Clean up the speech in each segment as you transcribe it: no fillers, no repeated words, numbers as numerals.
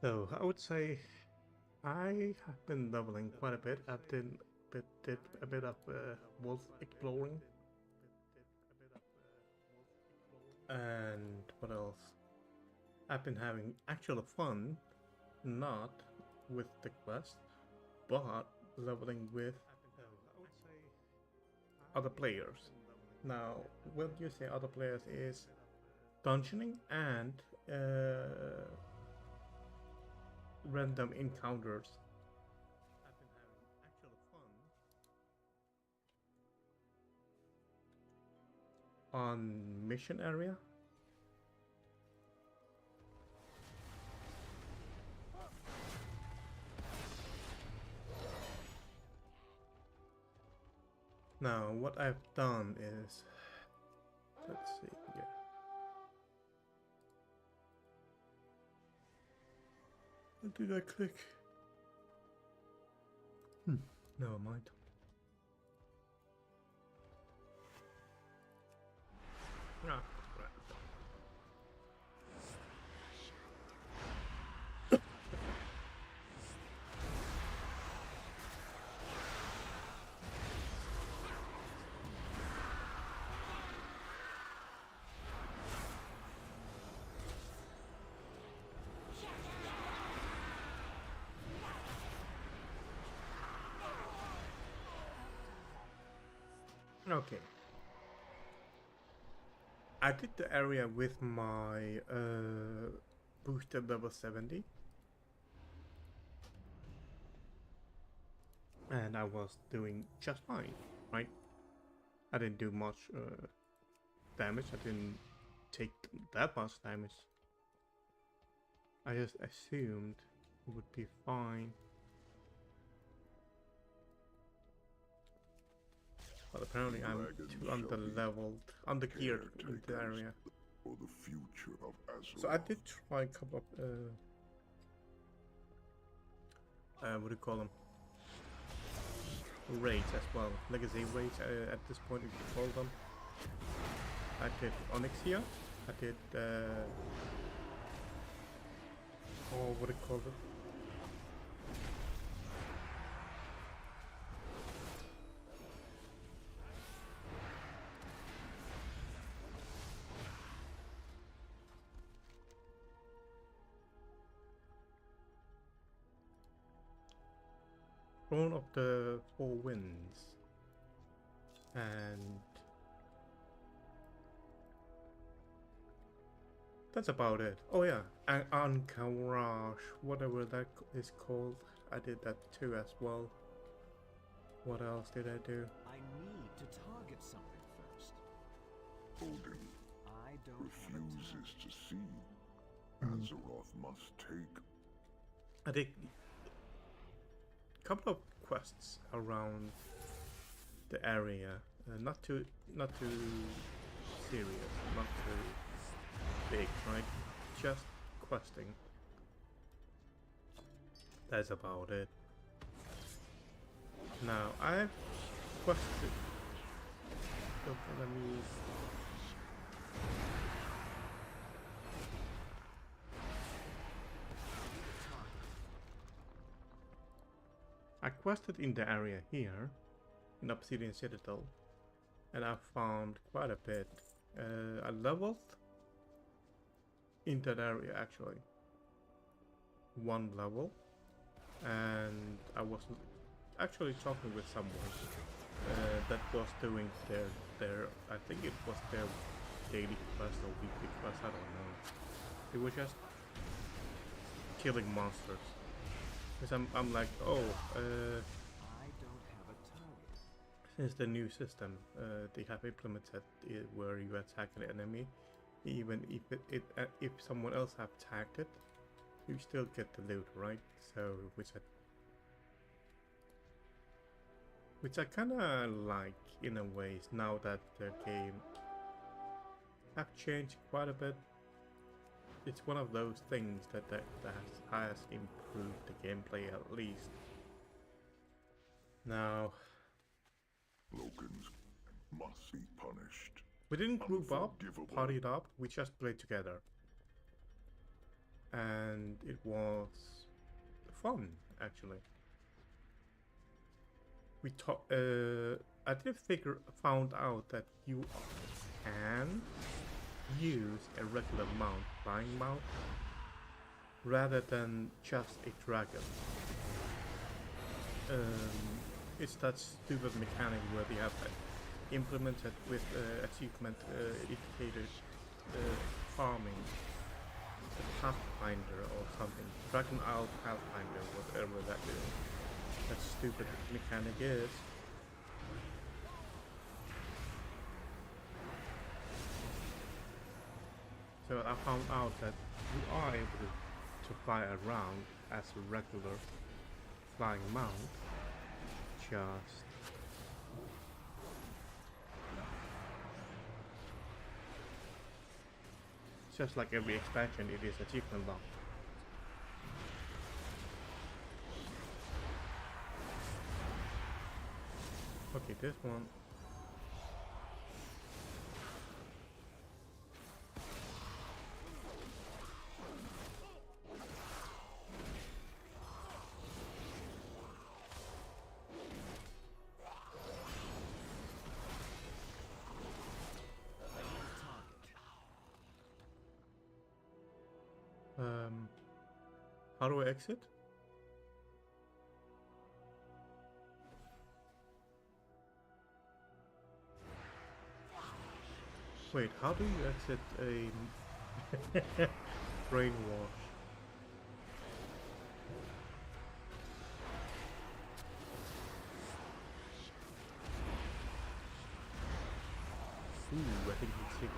So I would say I have been leveling quite a bit. Did a bit of wolf exploring, and what else? I've been having actual fun, not with the quest, but leveling with other players. Now, when you say other players, is dungeoning and random encounters. I've been having actual fun on mission area. Now, what I've done is, let's see here. What did I click? Never mind. Ah, right. Okay. I did the area with my boosted level 70. And I was doing just fine, right? I didn't do much damage. I didn't take that much damage. I just assumed it would be fine. But apparently I'm too under-leveled, under-geared in the area. For the future of Azeroth. So I did try a couple of, what do you call them? Raids as well. Legacy raids at this point you could call them. I did Onyx here. I did, oh, what do you call it? Throne of the Four Winds, and that's about it. Oh yeah, and Ankaraj, whatever that is called, I did that too as well. What else did I do? I need to target something first. Odin I don't refuses to see. Azeroth must take. I did a couple of quests around the area, not too serious, not too big, right? Just questing. That's about it. Now I've quested. Okay, let me. I quested in the area here, in Obsidian Citadel, and I found quite a bit. I leveled in that area actually. One level, and I was actually talking with someone that was doing their I think it was their daily quest or weekly quest, I don't know. It was just killing monsters. Because I'm like, oh, I don't have a target. since the new system they have implemented it where you attack an enemy, even if someone else have tagged it, you still get the loot, right? So which I kind of like in a way now that the game have changed quite a bit. It's one of those things that has improved the gameplay at least. Now, Locans must be punished. we didn't group up, Unforgivable. partied up, we just played together. and it was fun actually. I did found out that you can use a regular mount, flying mount, rather than just a dragon. It's that stupid mechanic where they have implemented with achievement indicators farming, a Pathfinder or something, Dragon Isle Pathfinder, whatever that stupid mechanic is. So I found out that you are able to fly around as a regular flying mount, just like every expansion, it is achievement locked. Okay, this one. How do I exit? Wait, how do you exit a brainwash? Ooh, I think he's sick.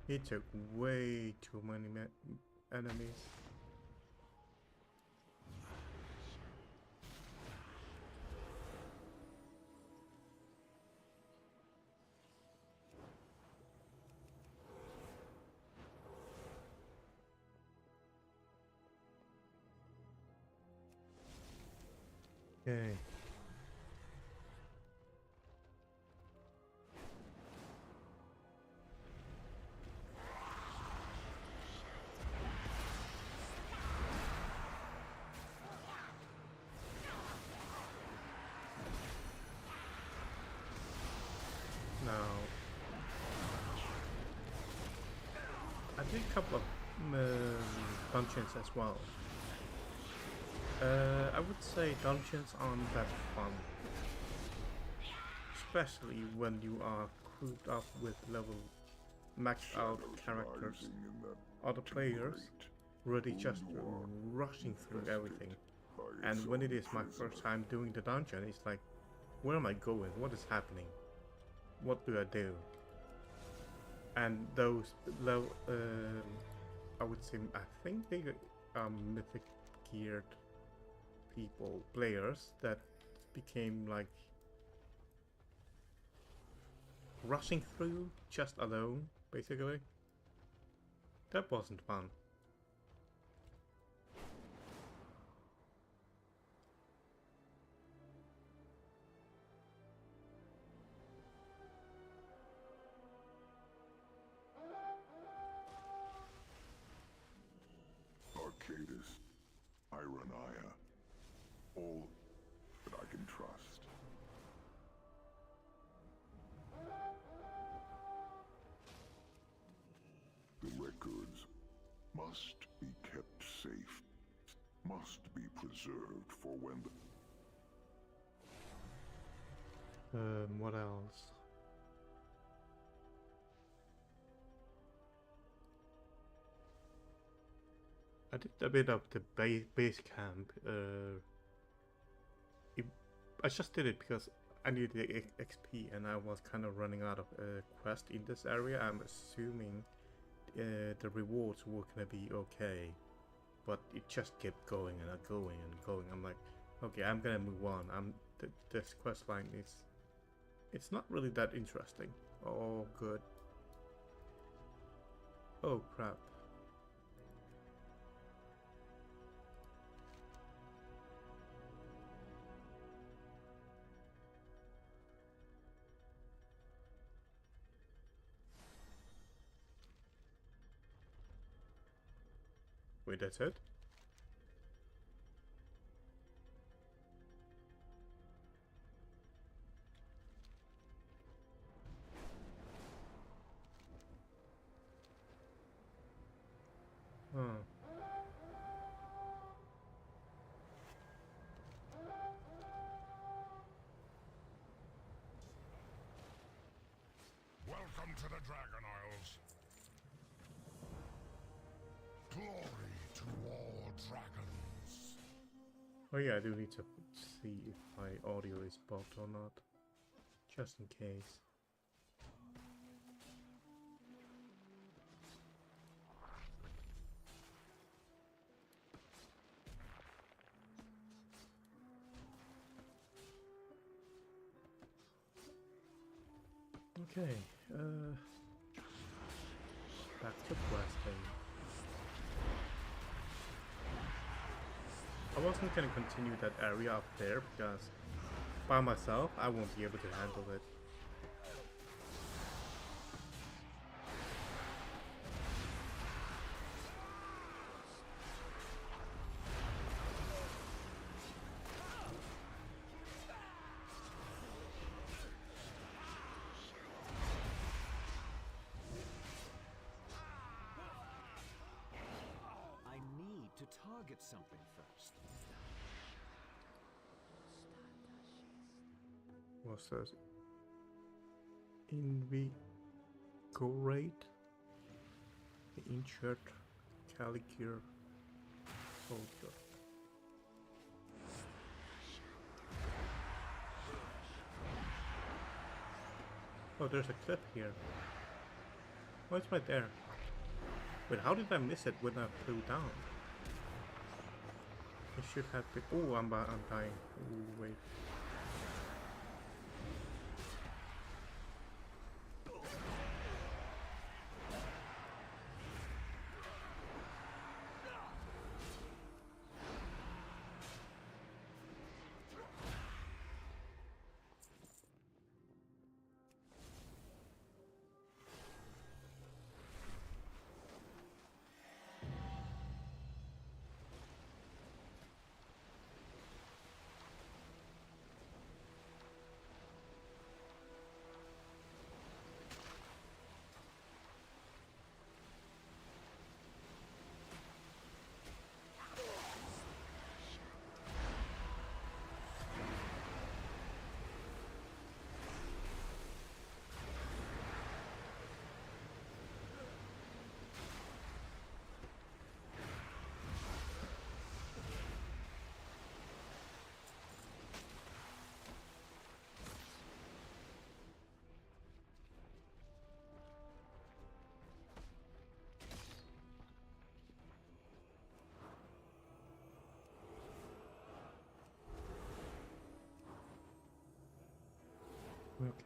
He took way too many enemies. Okay. Now, I did a couple of dungeons as well. I would say dungeons aren't that fun, especially when you are grouped up with level maxed out characters. Other players really just rushing through everything, and when it is my first time doing the dungeon, it's like, where am I going? What is happening? What do I do? And those level, I would say, I think they are mythic geared players that became like rushing through just alone, basically. That wasn't fun. Arcadis, Ironaya, all that I can trust. The records must be kept safe, must be preserved for when the... What else? I did a bit of the base camp. I just did it because I needed the XP and I was kind of running out of quest in this area. I'm assuming the rewards were gonna be okay, but it just kept going and going and going. I'm like, okay, I'm gonna move on. This quest line it's not really that interesting. Oh, good. Oh, crap. Wait, that's it? Huh. Welcome to the Dragon Isles. Glory to all dragons. Oh yeah, I do need to see if my audio is bugged or not. Just in case. Okay, back to questing. I wasn't gonna continue that area up there because by myself I won't be able to handle it. I need to target something first. What's this? Invigorate the injured Calicure soldier. Oh, there's a clip here. Oh, it's right there. Wait, how did I miss it when I flew down? It should have been. Oh, I'm dying. Oh, wait.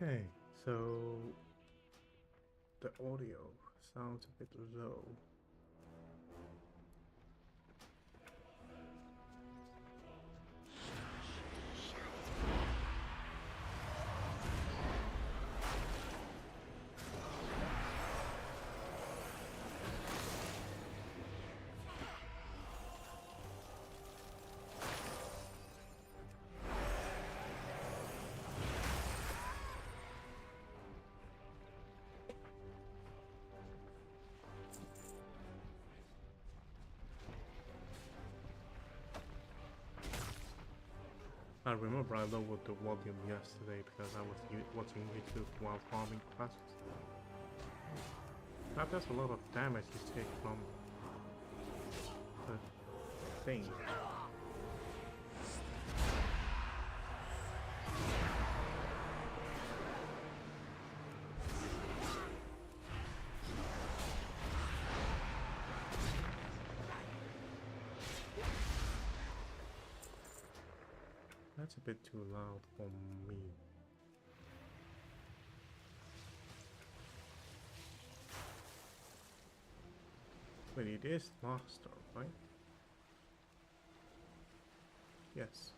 Okay, so the audio sounds a bit low. I remember I lowered the volume yesterday because I was watching YouTube while farming quests. That does a lot of damage you take from the thing. That's a bit too loud for me. But it is master, right? Yes.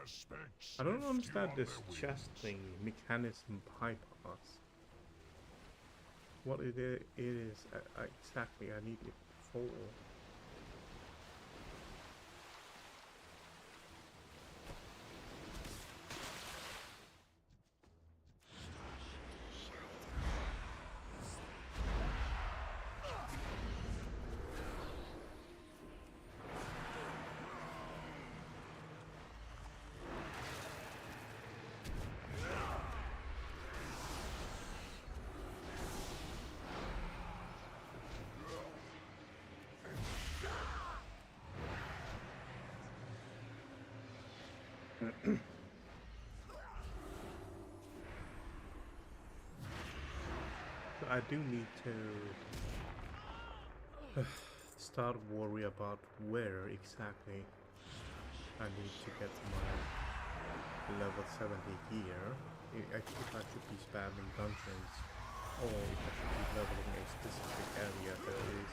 suspects I don't lift understand you on this their chest wings. thing mechanism bypass. What it is exactly I need it for. So I do need to start worry about where exactly I need to get my level 70 gear. If I should be spamming dungeons, or if I should be leveling a specific area that is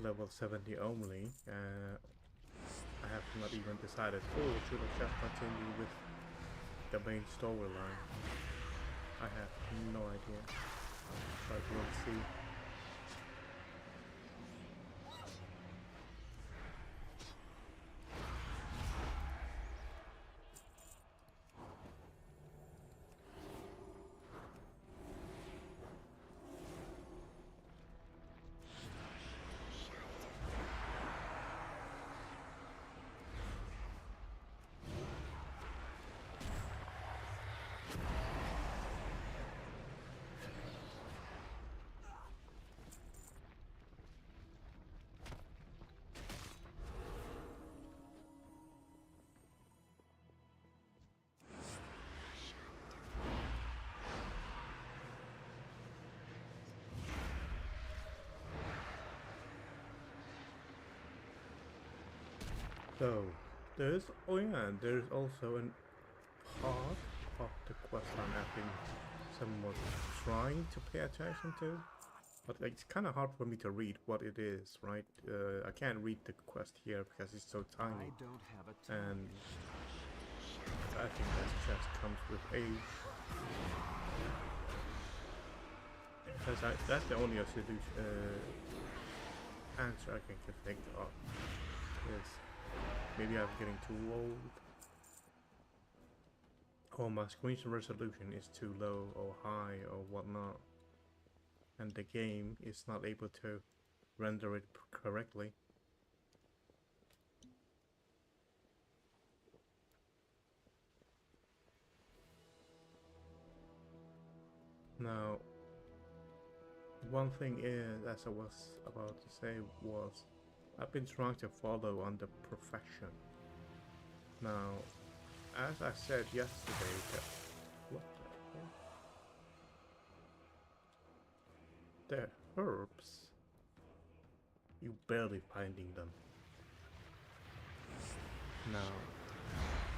level 70 only. I have not even decided. Oh, should I just continue with the main storyline? I have no idea, but we'll see. So, there's also a part of the questline I've been somewhat trying to pay attention to, but it's kind of hard for me to read what it is, right? I can't read the quest here because it's so I tiny, don't have a and I think that just comes with age. Because that's the only answer I can think of. Is maybe I'm getting too old, or my screen resolution is too low or high or whatnot, and the game is not able to render it correctly. Now, one thing is, as I was about to say, was I've been trying to follow on the profession. Now, as I said yesterday, what the herbs, you barely finding them. Now,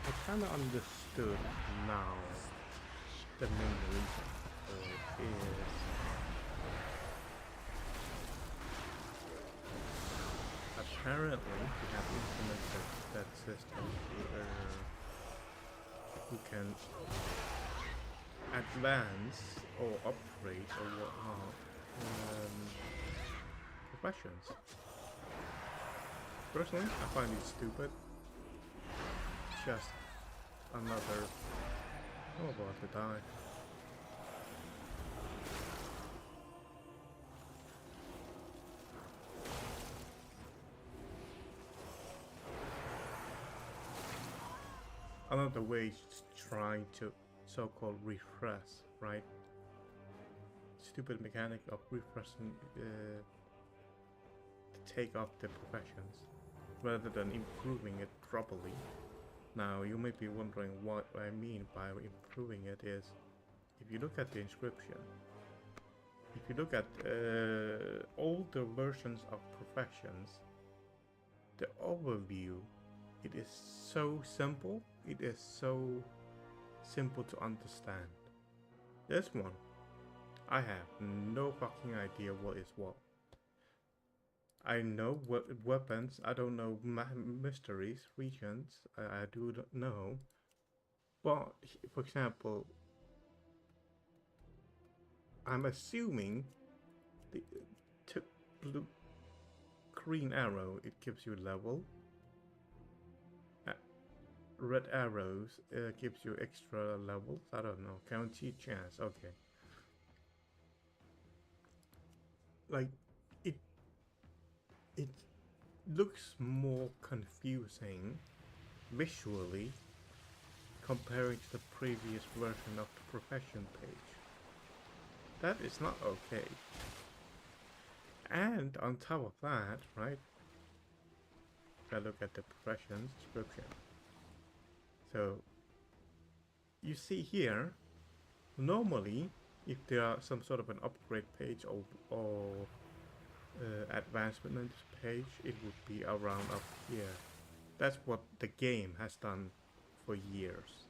I kinda understood now the main reason for it is apparently we have implemented that system where you can advance or upgrade or whatnot professions. Personally, I find it stupid. Just another... I'm about to die. Another way is trying to so-called refresh, right? Stupid mechanic of refreshing to take off the professions rather than improving it properly. Now you may be wondering what I mean by improving it is, if you look at the inscription, if you look at older versions of professions, the overview, it is so simple, it is so simple to understand. This one, I have no fucking idea what is what. I know weapons. I don't know mysteries, regions. I do not know. But for example, I'm assuming the blue green arrow, it gives you level. Red arrows gives you extra levels. I don't know. Guaranteed chance. Okay. Like it it looks more confusing visually comparing to the previous version of the profession page. That is not okay. And on top of that, right? If I look at the professions description. So you see here, normally if there are some sort of an upgrade page or advancement page, it would be around up here. That's what the game has done for years.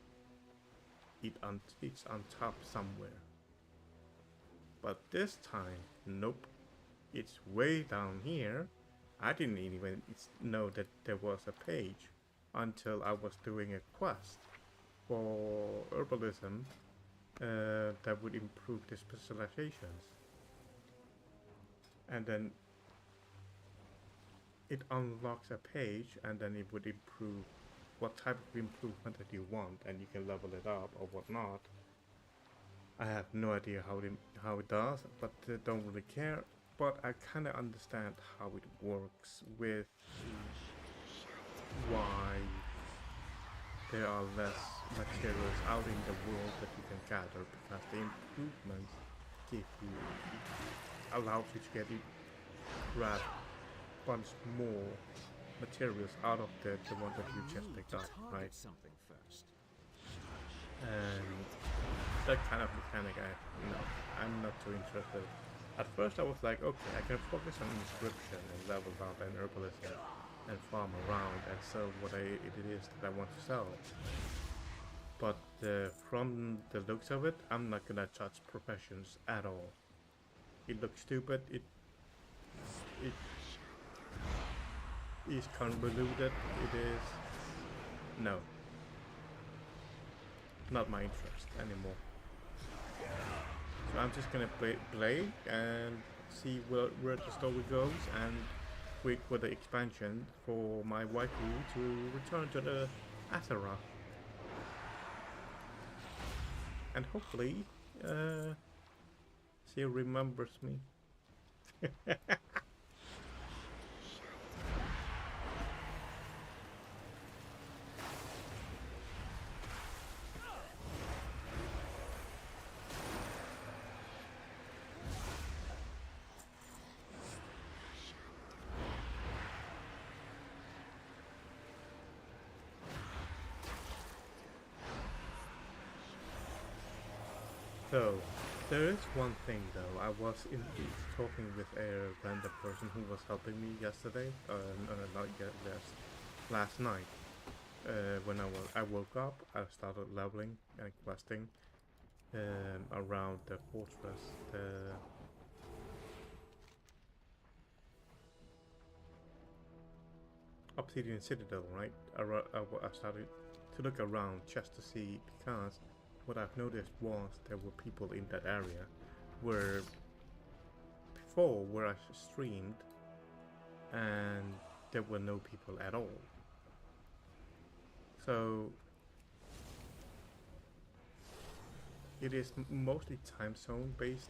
It's on top somewhere. But this time, nope. It's way down here. I didn't even know that there was a page until I was doing a quest for herbalism that would improve the specializations. And then it unlocks a page, and then it would improve what type of improvement that you want, and you can level it up or whatnot. I have no idea how it does, but don't really care. But I kind of understand how it works with why there are less materials out in the world that you can gather, because the improvements give you allows you to get grab bunch more materials out of the one that you just picked up, right? Something first. And that kind of mechanic, I'm not too interested. At first I was like, okay, I can focus on inscription and level up and herbalism and farm around and sell what it is that I want to sell. But from the looks of it, I'm not gonna touch professions at all. It looks stupid. It is convoluted. It is no, not my interest anymore. So I'm just gonna play and see where the story goes and wait for the expansion for my waifu to return to the Azeroth. And hopefully she remembers me. So, there is one thing though. I was talking with a random person who was helping me yesterday. Not yet. Last night. When I woke up, I started leveling and questing around the fortress. The Obsidian Citadel, right? I started to look around just to see, because what I've noticed was there were people in that area where before where I streamed and there were no people at all. So it is mostly time zone based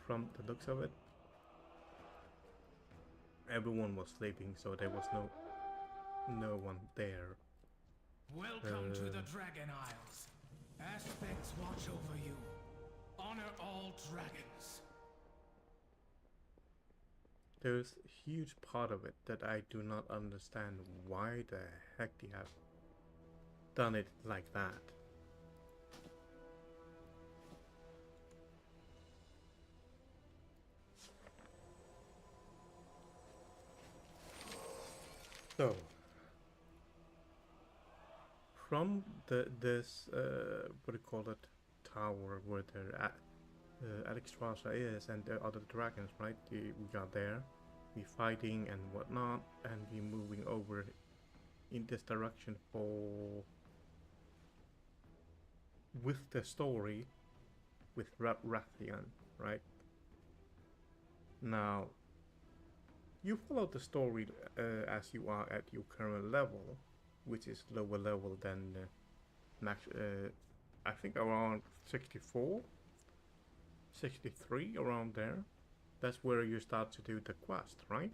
from the looks of it. Everyone was sleeping, so there was no one there. Welcome to the Dragon Isles. Aspects watch over you. Honor all dragons. There's a huge part of it that I do not understand why the heck they have done it like that. So from this what do you call it, tower where they're at, Alexstrasza is and the other dragons, right? We got there, we fighting and whatnot, and we moving over in this direction for with the story with Rathian, right? Now, you follow the story as you are at your current level, which is lower level than max. I think around 64, 63, around there. That's where you start to do the quest, right?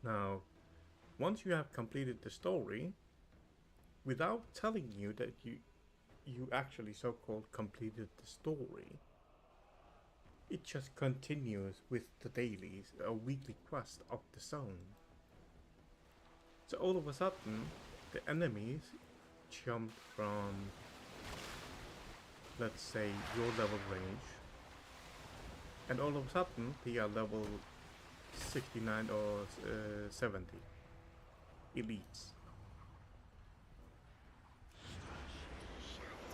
Now, once you have completed the story, without telling you that you actually so-called completed the story, it just continues with the dailies, a weekly quest of the zone. So all of a sudden, the enemies jumped from, let's say, your level range, and all of a sudden they are level 69 or 70 elites.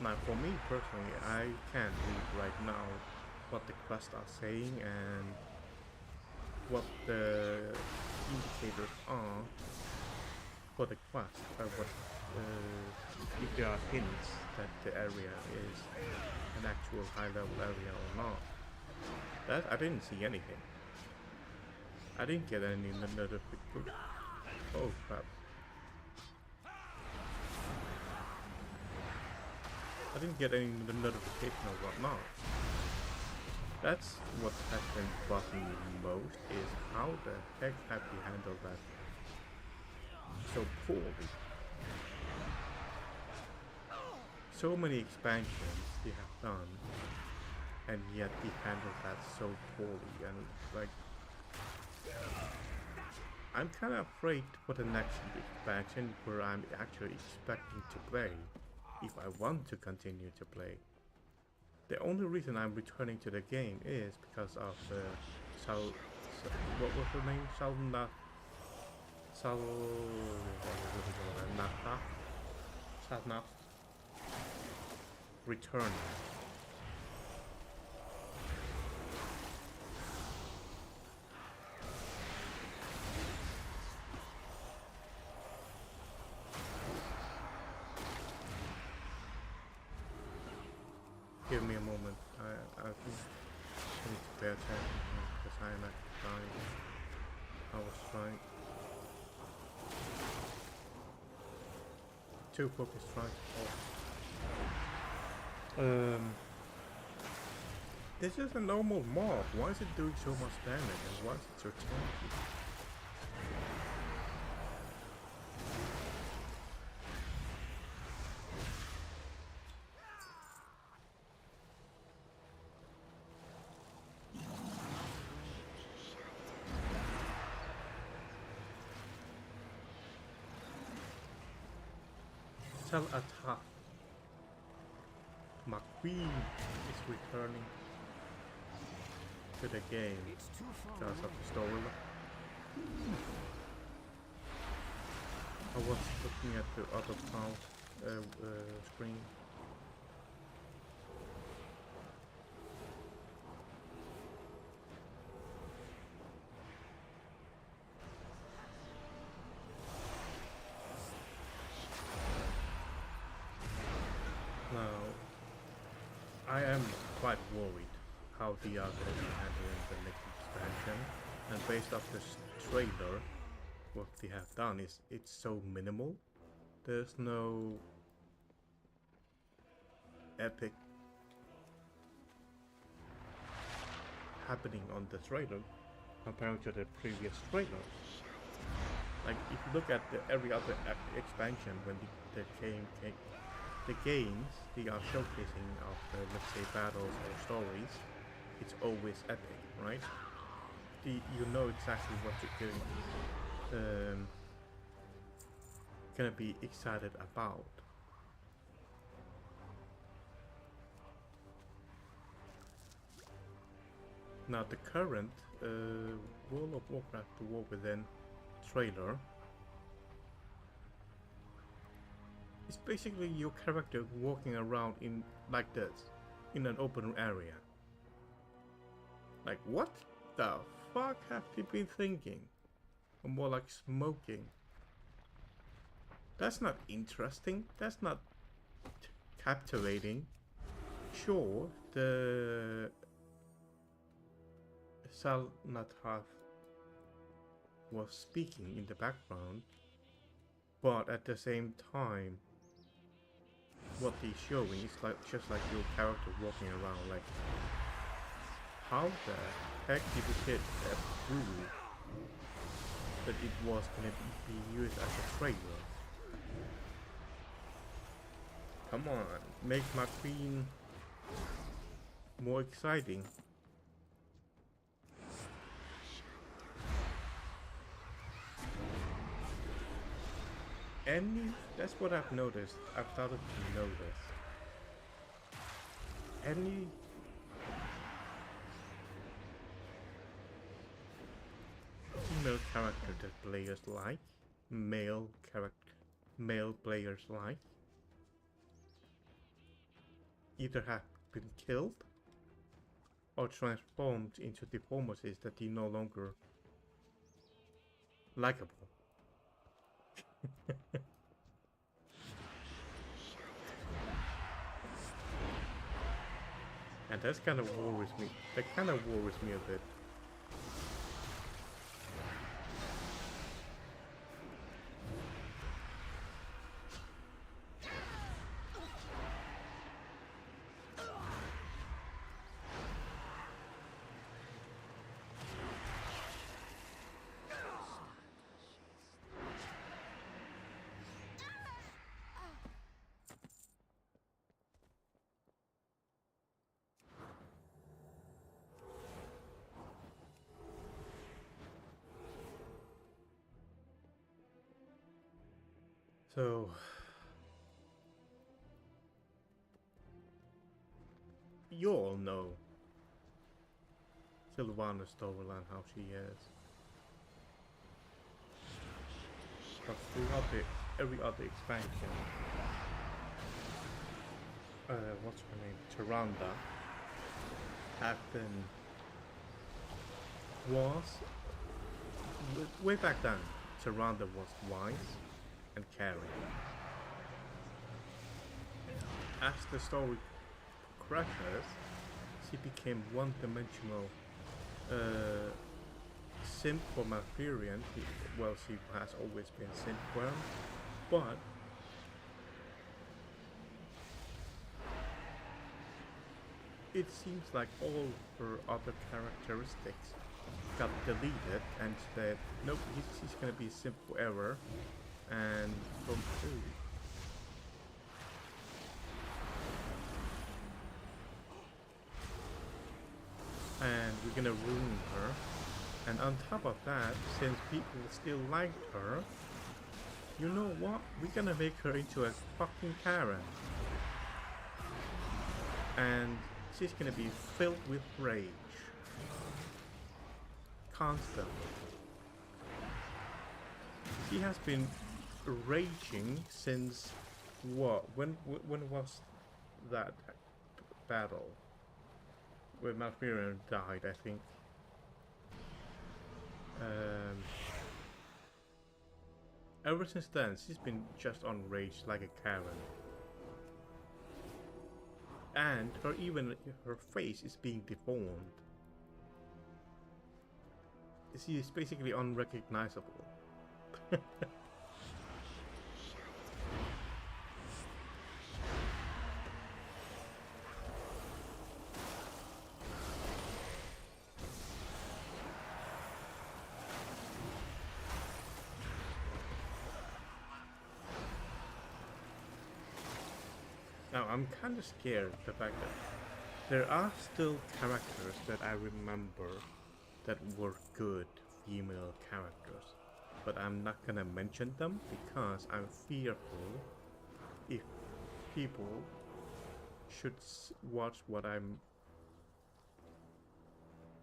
Now for me personally, I can't read right now what the quests are saying and what the indicators are for the quest, if there are hints that the area is an actual high level area or not. That I didn't see anything. I didn't get any notification. Oh crap. I didn't get any notification or whatnot. That's what has been bugging me most, is how the heck have you handled that so poorly. So many expansions they have done, and yet they handled that so poorly, and like, I'm kind of afraid for the next expansion where I'm actually expecting to play, if I want to continue to play. The only reason I'm returning to the game is because of what was her name? Salnath return. Give me a moment. I think I need to pay attention because I am actually trying. I was trying. Two focus strikes. Oh. This is a normal mob. Why is it doing so much damage and why is it so tanky? Attack. McQueen is returning to the game because of the story. I was looking at the other part screen. I am quite worried how they are going to handle the next expansion, and based off this trailer, what they have done is it's so minimal. There's no epic happening on the trailer compared to the previous trailers. Like if you look at every other expansion when the game came. The games they are showcasing of let's say battles or stories, it's always epic, right? You know exactly what you're gonna be excited about. Now the current World of Warcraft: The War Within trailer, it's basically your character walking around in like this, in an open area. Like, what the fuck have you been thinking? Or more like smoking. That's not interesting. That's not captivating. Sure, the Salnathar was speaking in the background, but at the same time, what he's showing is like just like your character walking around. Like, how the heck did you get a clue that it was gonna be used as a trailer? Come on, make my queen more exciting. That's what I've noticed. I've started to notice. Any female character that players like, male players like, either have been killed or transformed into deformities that are no longer likable. And that's kind of worries me. That kind of worries me a bit. So, you all know Sylvana's storyline, how she is. But throughout every other expansion, what's her name? Tyrande was way back then. Tyrande was wise and caring. As the story progresses, she became one-dimensional simp for Malfurion. Well, she has always been simp for him, but it seems like all her other characteristics got deleted and said, nope, she's gonna be simp forever. And from and we're gonna ruin her. And on top of that, since people still liked her, you know what? We're gonna make her into a fucking Karen. And she's gonna be filled with rage. Constantly. She has been raging since what? When was that battle? Where Malfurion died, I think. Ever since then, she's been just on rage like a Karen. And her face is being deformed. She is basically unrecognizable. Now I'm kind of scared the fact that there are still characters that I remember that were good female characters, but I'm not gonna mention them because I'm fearful if people should watch what I'm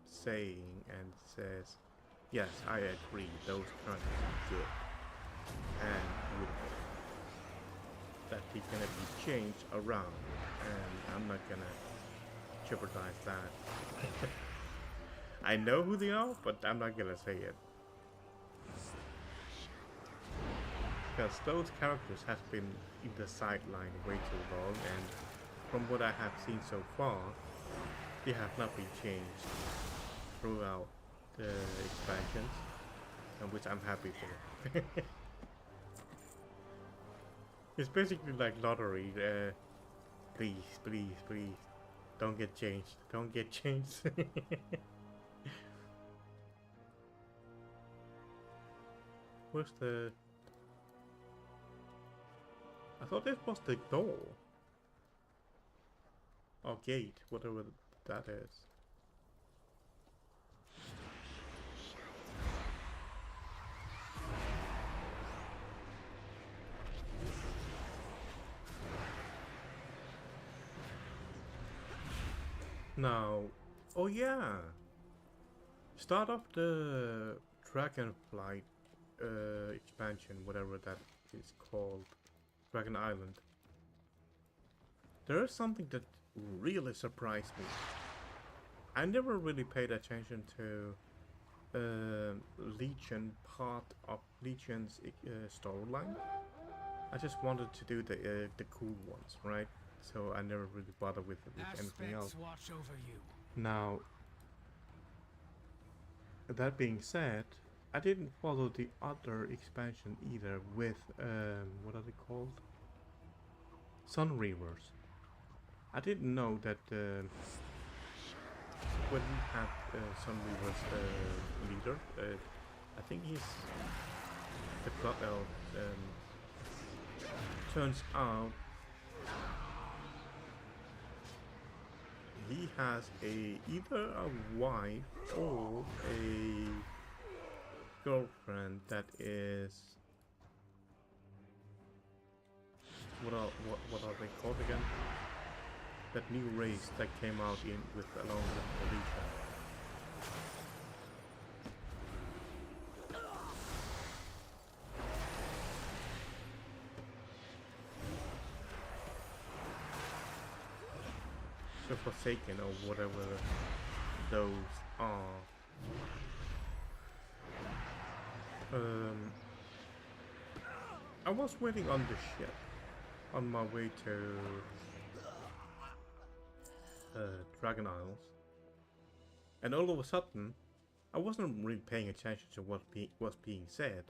saying and says, yes, I agree, those characters are good, and that they're gonna be changed around, and I'm not gonna jeopardize that. I know who they are, but I'm not gonna say it. Because those characters have been in the sideline way too long, and from what I have seen so far, they have not been changed throughout the expansions, and which I'm happy for. It's basically like lottery. Please, please, please, don't get changed. Don't get changed. Where's the... I thought this was the door. Or gate, whatever that is. Now, oh yeah, start off the Dragonflight expansion, whatever that is called, Dragon Island. There is something that really surprised me. I never really paid attention to Legion, part of Legion's storyline. I just wanted to do the cool ones, right? So I never really bothered with anything else. Watch over you. Now, that being said, I didn't follow the other expansion either with, what are they called? Sun Reavers. I didn't know that when we had Sun Reavers leader, I think he's the Blood Elf, turns out he has either a wife or a girlfriend that is what are they called again? That new race that came out in with along with the Legion. The Forsaken or whatever those are. I was waiting on the ship on my way to Dragon Isles, and all of a sudden I wasn't really paying attention to what was being said,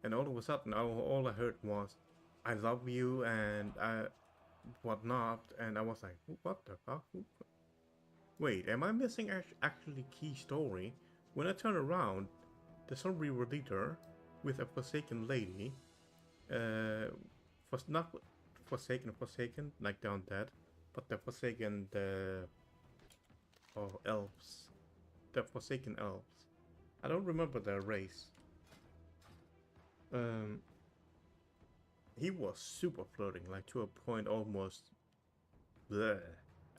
and all of a sudden all I heard was "I love you" and whatnot, and I was like, what the fuck? Wait, am I missing actually key story? When I turn around, the Sun Reaver leader with a Forsaken lady, not Forsaken, like down dead, but the Forsaken, elves, the Forsaken elves. I don't remember their race. He was super flirting, like to a point almost bleh.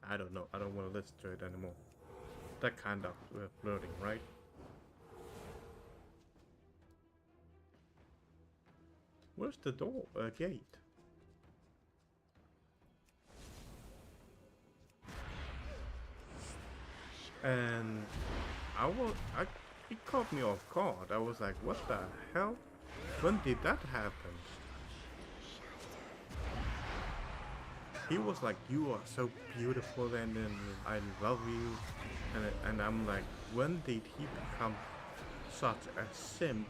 I don't know. I don't want to listen to it anymore. That kind of flirting, right? Where's the door? Gate. And it caught me off guard. I was like, what the hell? When did that happen? He was like, you are so beautiful and I love you. And I'm like, when did he become such a simp?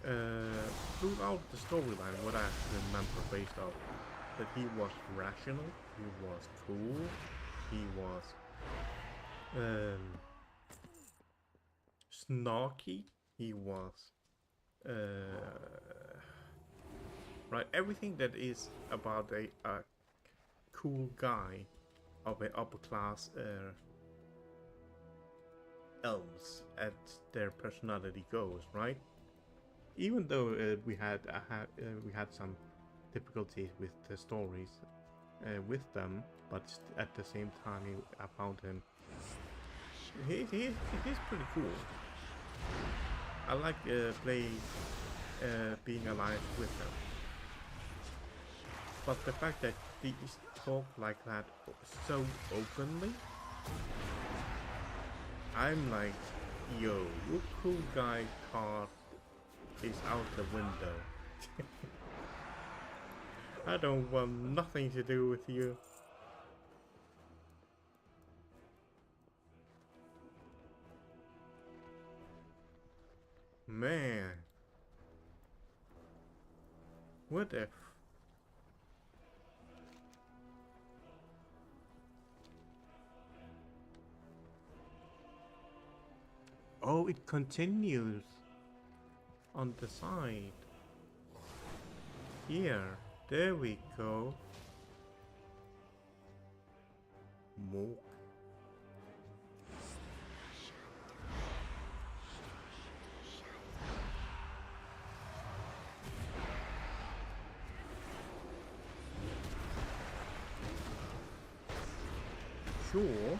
Throughout the storyline, what I remember based off that he was rational, he was cool, he was snarky, he was right, everything that is about a cool guy of an upper class elves as their personality goes, right? Even though we had some difficulties with the stories with them, but at the same time I found him he's pretty cool. I like being alive with him. But the fact that these talk like that so openly, I'm like, yo, your cool guy card is out the window. I don't want nothing to do with you. Man. What if? Oh, it continues on the side. Here, there we go. More. Sure,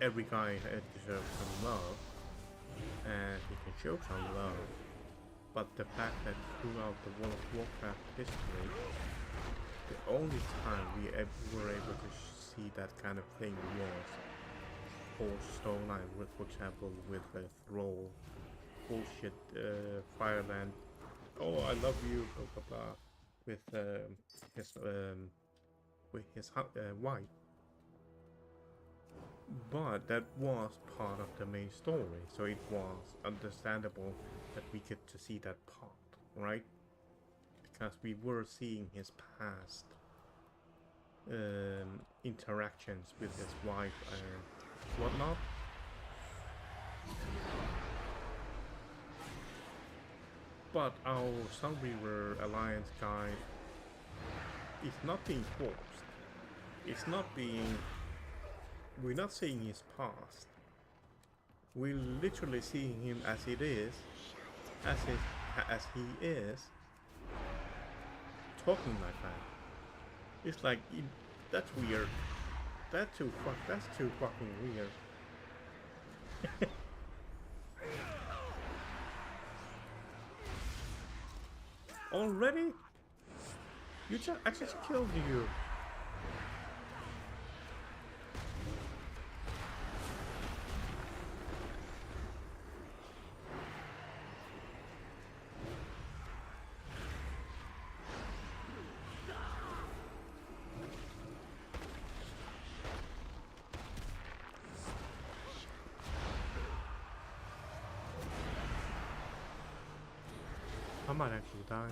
every guy deserves some love, and he can show some love, but the fact that throughout the World of Warcraft history, the only time we were able to see that kind of thing was for storyline, for example, with the Thrall, bullshit, Fireland, oh I love you, blah blah blah, with his wife. But that was part of the main story, so it was understandable that we get to see that part, right? Because we were seeing his past interactions with his wife and whatnot. But our Sunweaver Alliance guy is not being forced. It's not being... We're not seeing his past. We're literally seeing him as it is, as he is, talking like that. It's like that's weird. That's too fucking weird. Already? I just killed you. I might actually die.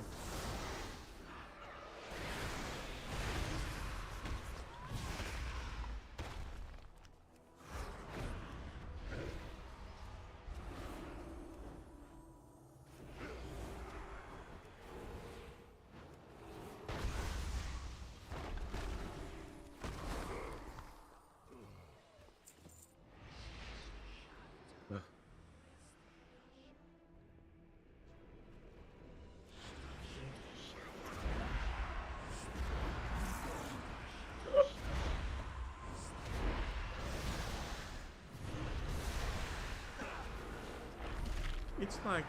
It's like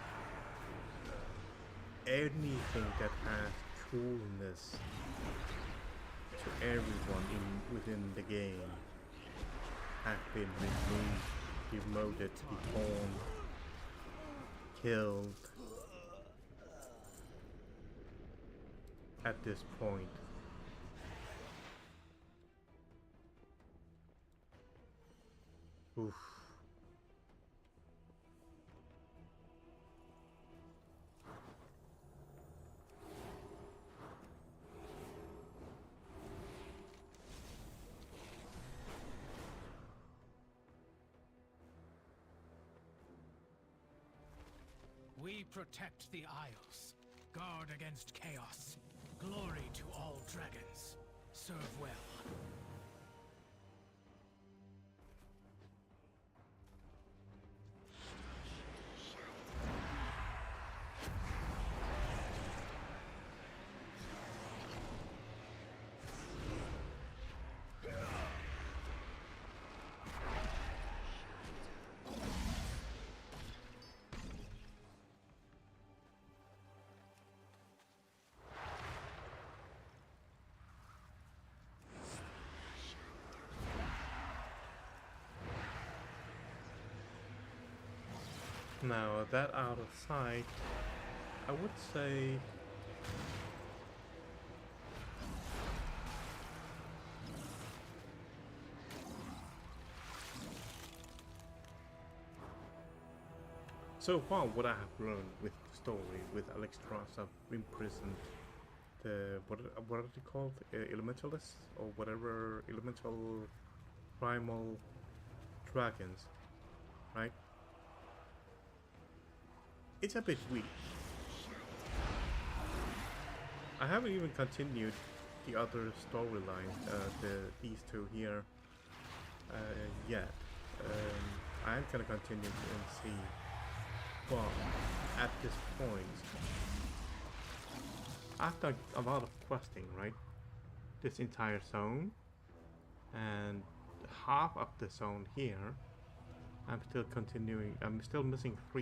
anything that has coolness to everyone within the game have been removed, demoted, deformed, killed at this point. Oof. We protect the Isles, guard against chaos. Glory to all dragons. Serve well. Now that out of sight, I would say so far what I have learned with the story with Alexstrasza imprisoned the what are they called? Elementalists or whatever, elemental primal dragons, right? It's a bit weak. I haven't even continued the other storyline, these two here, yet. I am gonna continue and see. Well, at this point, after a lot of questing, right? This entire zone and half of the zone here, I'm still continuing. I'm still missing 4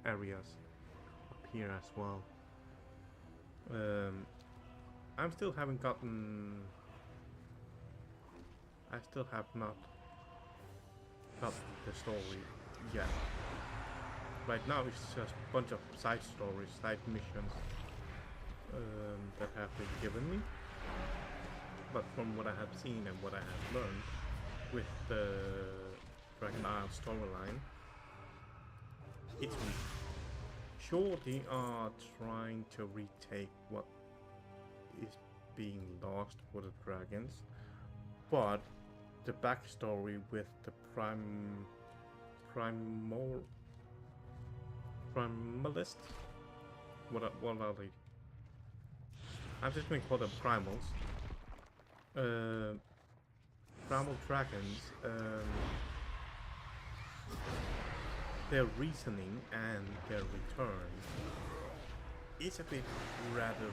areas up here as well. I'm still haven't gotten. I still have not got the story yet. Right now it's just a bunch of side stories, side missions that have been given me. But from what I have seen and what I have learned with the Dragon Isle storyline, it's weak. Sure, they are trying to retake what is being lost for the dragons, but the backstory with the primalists, what are they? I'm just going to call them primals. Primal dragons, their reasoning and their return is a bit rather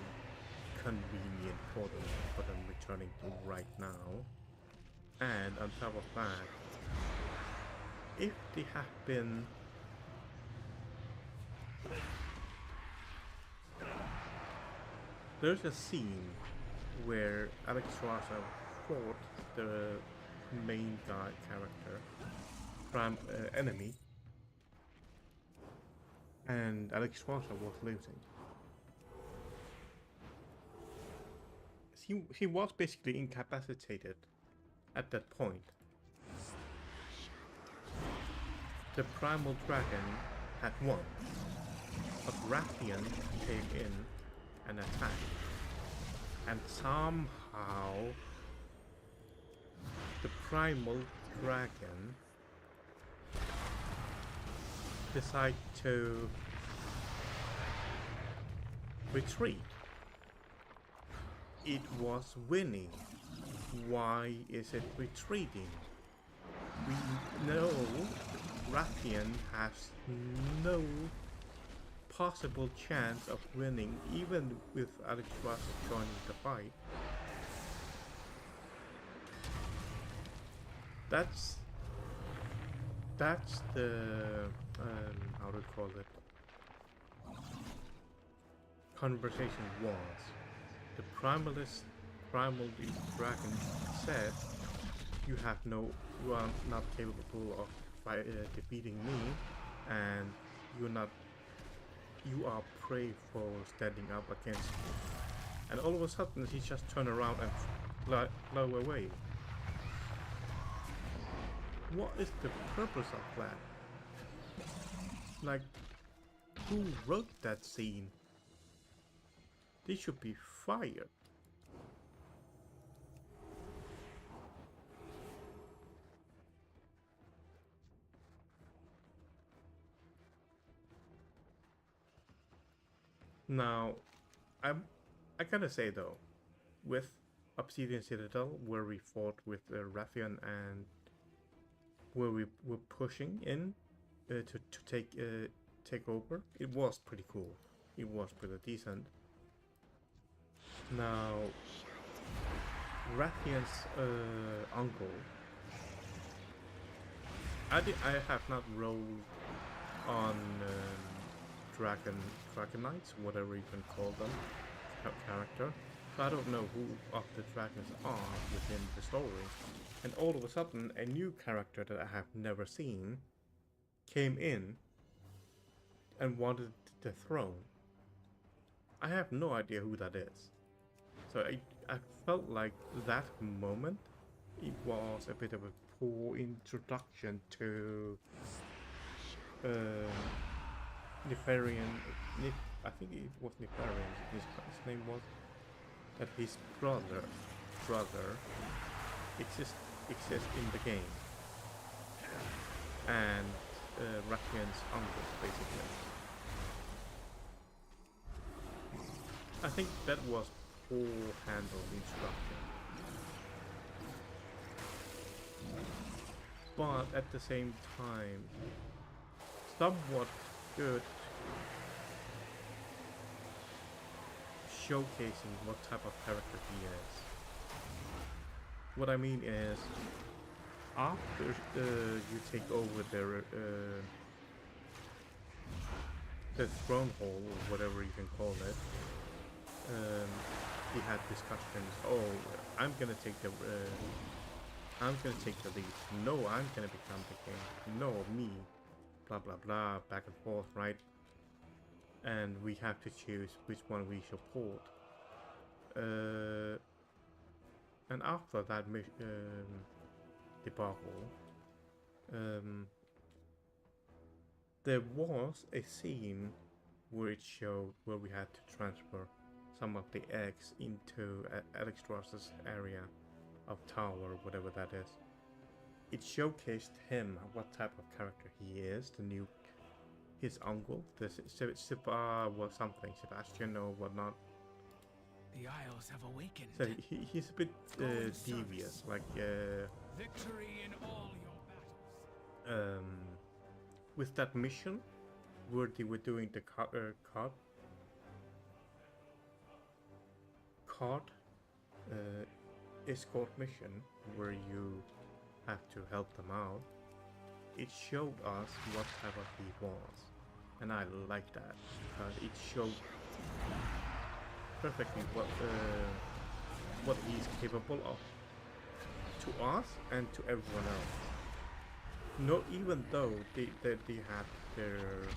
convenient for them returning to right now. And on top of that, if they have been there's a scene where Alexstrasza fought the main guy character from enemy, and Alexstrasza was losing. He was basically incapacitated at that point. The primal dragon had won, but Rathian came in and attacked, and somehow the primal dragon decided to retreat. It was winning. Why is it retreating? We know Rathian has no possible chance of winning, even with Alexstrasza joining the fight. That's the how to call it, conversation was. The primal dragon said, you are not capable of defeating me, and you are prey for standing up against me. And all of a sudden he just turned around and flew away. What is the purpose of that? Like, who wrote that scene? They should be fired. Now, I gotta say though, with Obsidian Citadel, where we fought with Rathian and where we were pushing in to take over, it was pretty cool. It was pretty decent. Now, Rathian's uncle, I have not rolled on Dragon Knights, whatever you can call them, character. So I don't know who of the dragons are within the story. And all of a sudden, a new character that I have never seen came in and wanted the throne. I have no idea who that is. So I felt like that moment, it was a bit of a poor introduction to Nefarian. I think it was Nefarian. His name was that his brother exists in the game, and Rakian's uncle, basically. I think that was poor handled instruction. But at the same time, somewhat good showcasing what type of character he is. What I mean is, after you take over the throne hall, or whatever you can call it, he had discussions. Oh, I'm gonna take the lead. No, I'm gonna become the king. No, me. Blah blah blah. Back and forth, right? And we have to choose which one we support. And after that debacle, there was a scene where it showed where we had to transfer some of the eggs into Alexstras's area of tower, whatever that is. It showcased him, what type of character he is, his uncle, Sebastian or whatnot. The Isles have awakened. So he's a bit devious, like Victory in all your battles. with that mission where they were doing the card escort mission where you have to help them out. It showed us what type of he was, and I like that because it showed perfectly what he's capable of to us and to everyone else. Not even though they had their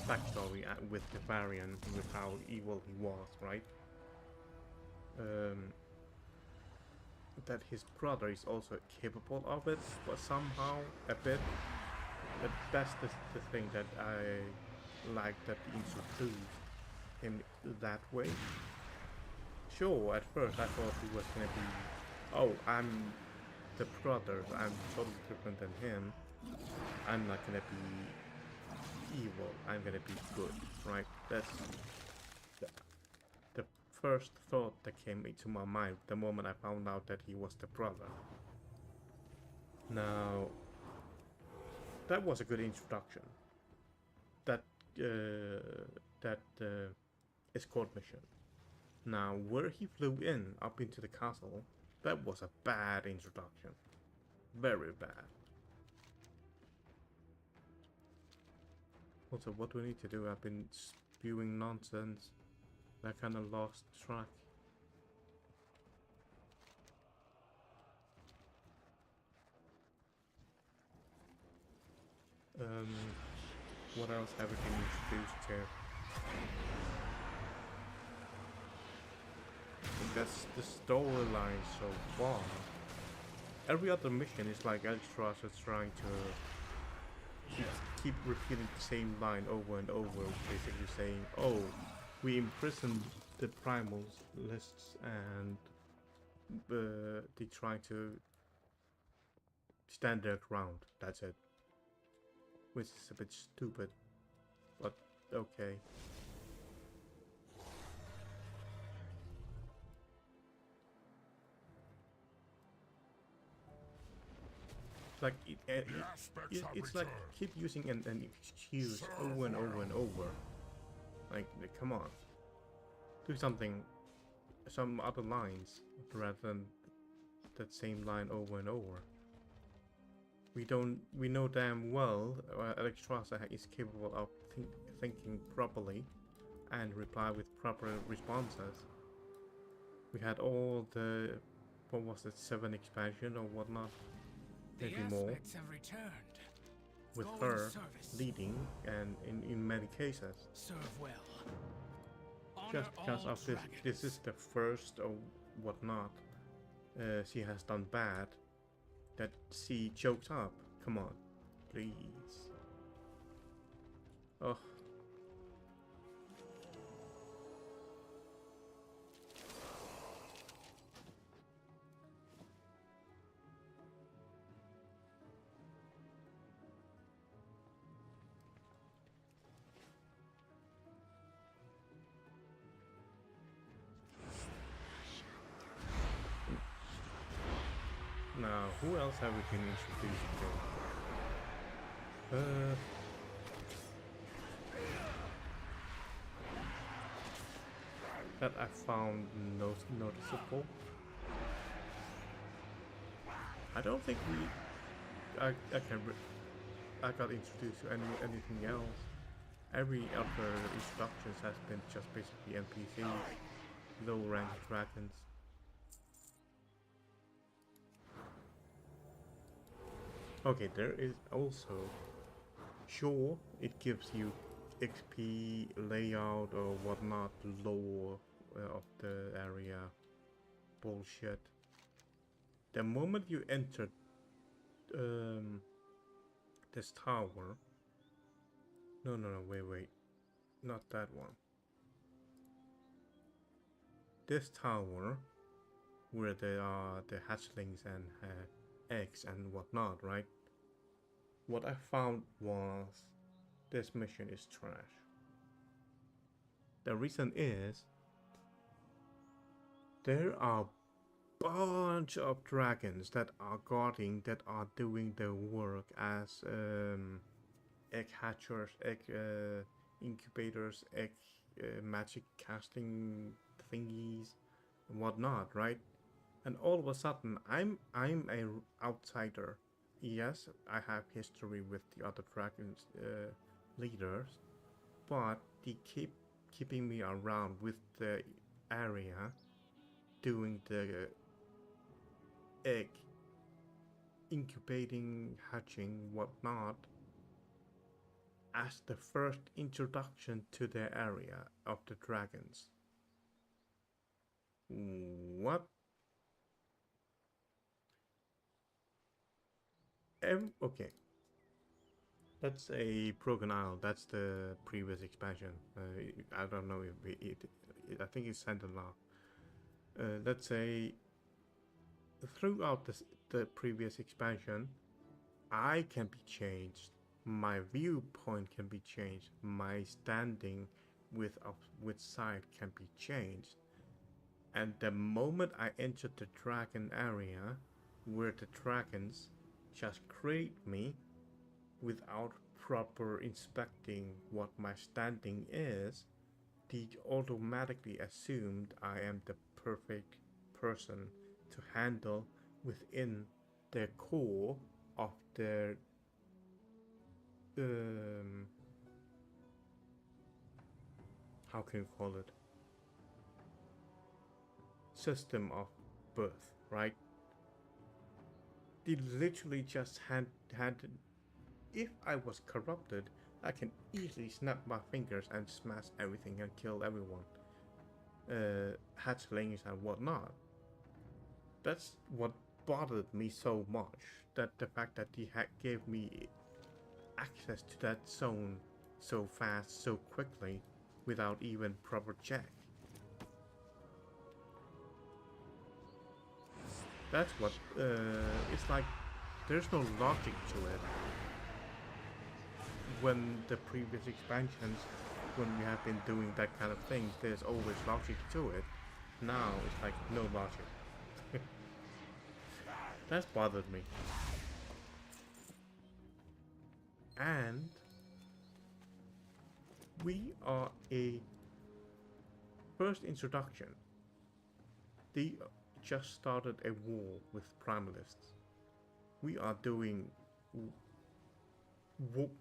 backstory with the variant, with how evil he was, right? That his brother is also capable of it, but somehow a bit. But that's the thing that I like, that they introduced him that way. Sure, at first I thought he was gonna be, oh, I'm the brother, I'm totally different than him. I'm not gonna be evil, I'm gonna be good, right? That's the first thought that came into my mind the moment I found out that he was the brother. Now, that was a good introduction. That escort mission. Now, where he flew up into the castle, that was a bad introduction. Very bad. Also, what do we need to do? I've been spewing nonsense. I kind of lost track. What else have we been introduced to? That's the storyline so far. Every other mission is like Alexstrasza is trying to keep repeating the same line over and over, basically saying, oh, we imprisoned the primals lists and they try to stand their ground. That's it. Which is a bit stupid, but okay. Like it's like keep using an excuse over and over and over. Like, come on, do something, some other lines rather than that same line over and over. We know damn well Alexstrasza is capable of thinking properly and reply with proper responses. We had all the what was it, 7 expansion or whatnot, The maybe more, aspects have returned. with Go in her service. leading, and in many cases, Serve well. just Honor because all of this, this is the first or whatnot she has done bad, that she choked up. Come on, please. Oh. Now, who else have we been introduced to? That I found noticeable. I don't think I got introduced to anything else. Every other introductions has been just basically NPCs, low rank dragons. Okay, there is also, sure, it gives you XP, layout or whatnot, lore of the area. Bullshit. The moment you enter this tower, no, wait, not that one. This tower, where there are the hatchlings and eggs and whatnot, right? What I found was this mission is trash. The reason is there are bunch of dragons that are guarding, that are doing the work as egg hatchers, egg incubators, egg magic casting thingies and whatnot, right? And all of a sudden I'm a outsider. Yes, I have history with the other dragons leaders, but they keep keeping me around with the area, doing the egg incubating, hatching, whatnot, as the first introduction to the area of the dragons. What? Okay. That's a Broken Isle. That's the previous expansion. I don't know if I think it's Sand and Law. Let's say throughout the previous expansion, I can be changed. My viewpoint can be changed. My standing with side can be changed. And the moment I entered the dragon area, where the dragons just create me without proper inspecting what my standing is, they automatically assumed I am the perfect person to handle within the core of their how can you call it, system of birth, right? They literally just handed. If I was corrupted, I can easily snap my fingers and smash everything and kill everyone, hatchlings and whatnot. That's what bothered me so much, that the fact that he gave me access to that zone so fast, so quickly, without even proper check. That's what, it's like, there's no logic to it. When the previous expansions, when we have been doing that kind of thing, there's always logic to it. Now it's like no logic. That's bothered me. And we are a first introduction. They just started a war with primalists. We are doing.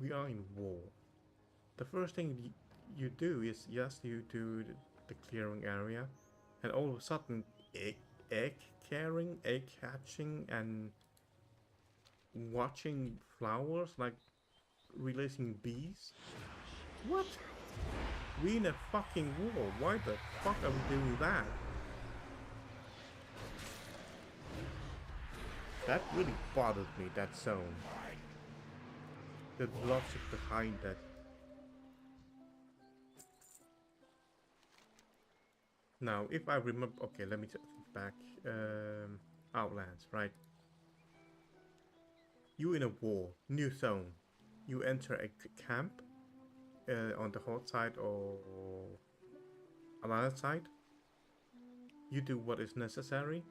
We are in war. The first thing you do is, yes, you do the clearing area, and all of a sudden egg carrying, egg hatching, and watching flowers, like releasing bees. What? We in a fucking war. Why the fuck are we doing that? That really bothered me, that zone. The logic behind that. Now, if I remember... Okay, let me think back. Outlands, right? You in a war, new zone. You enter a camp on the horde side or alliance side. You do what is necessary,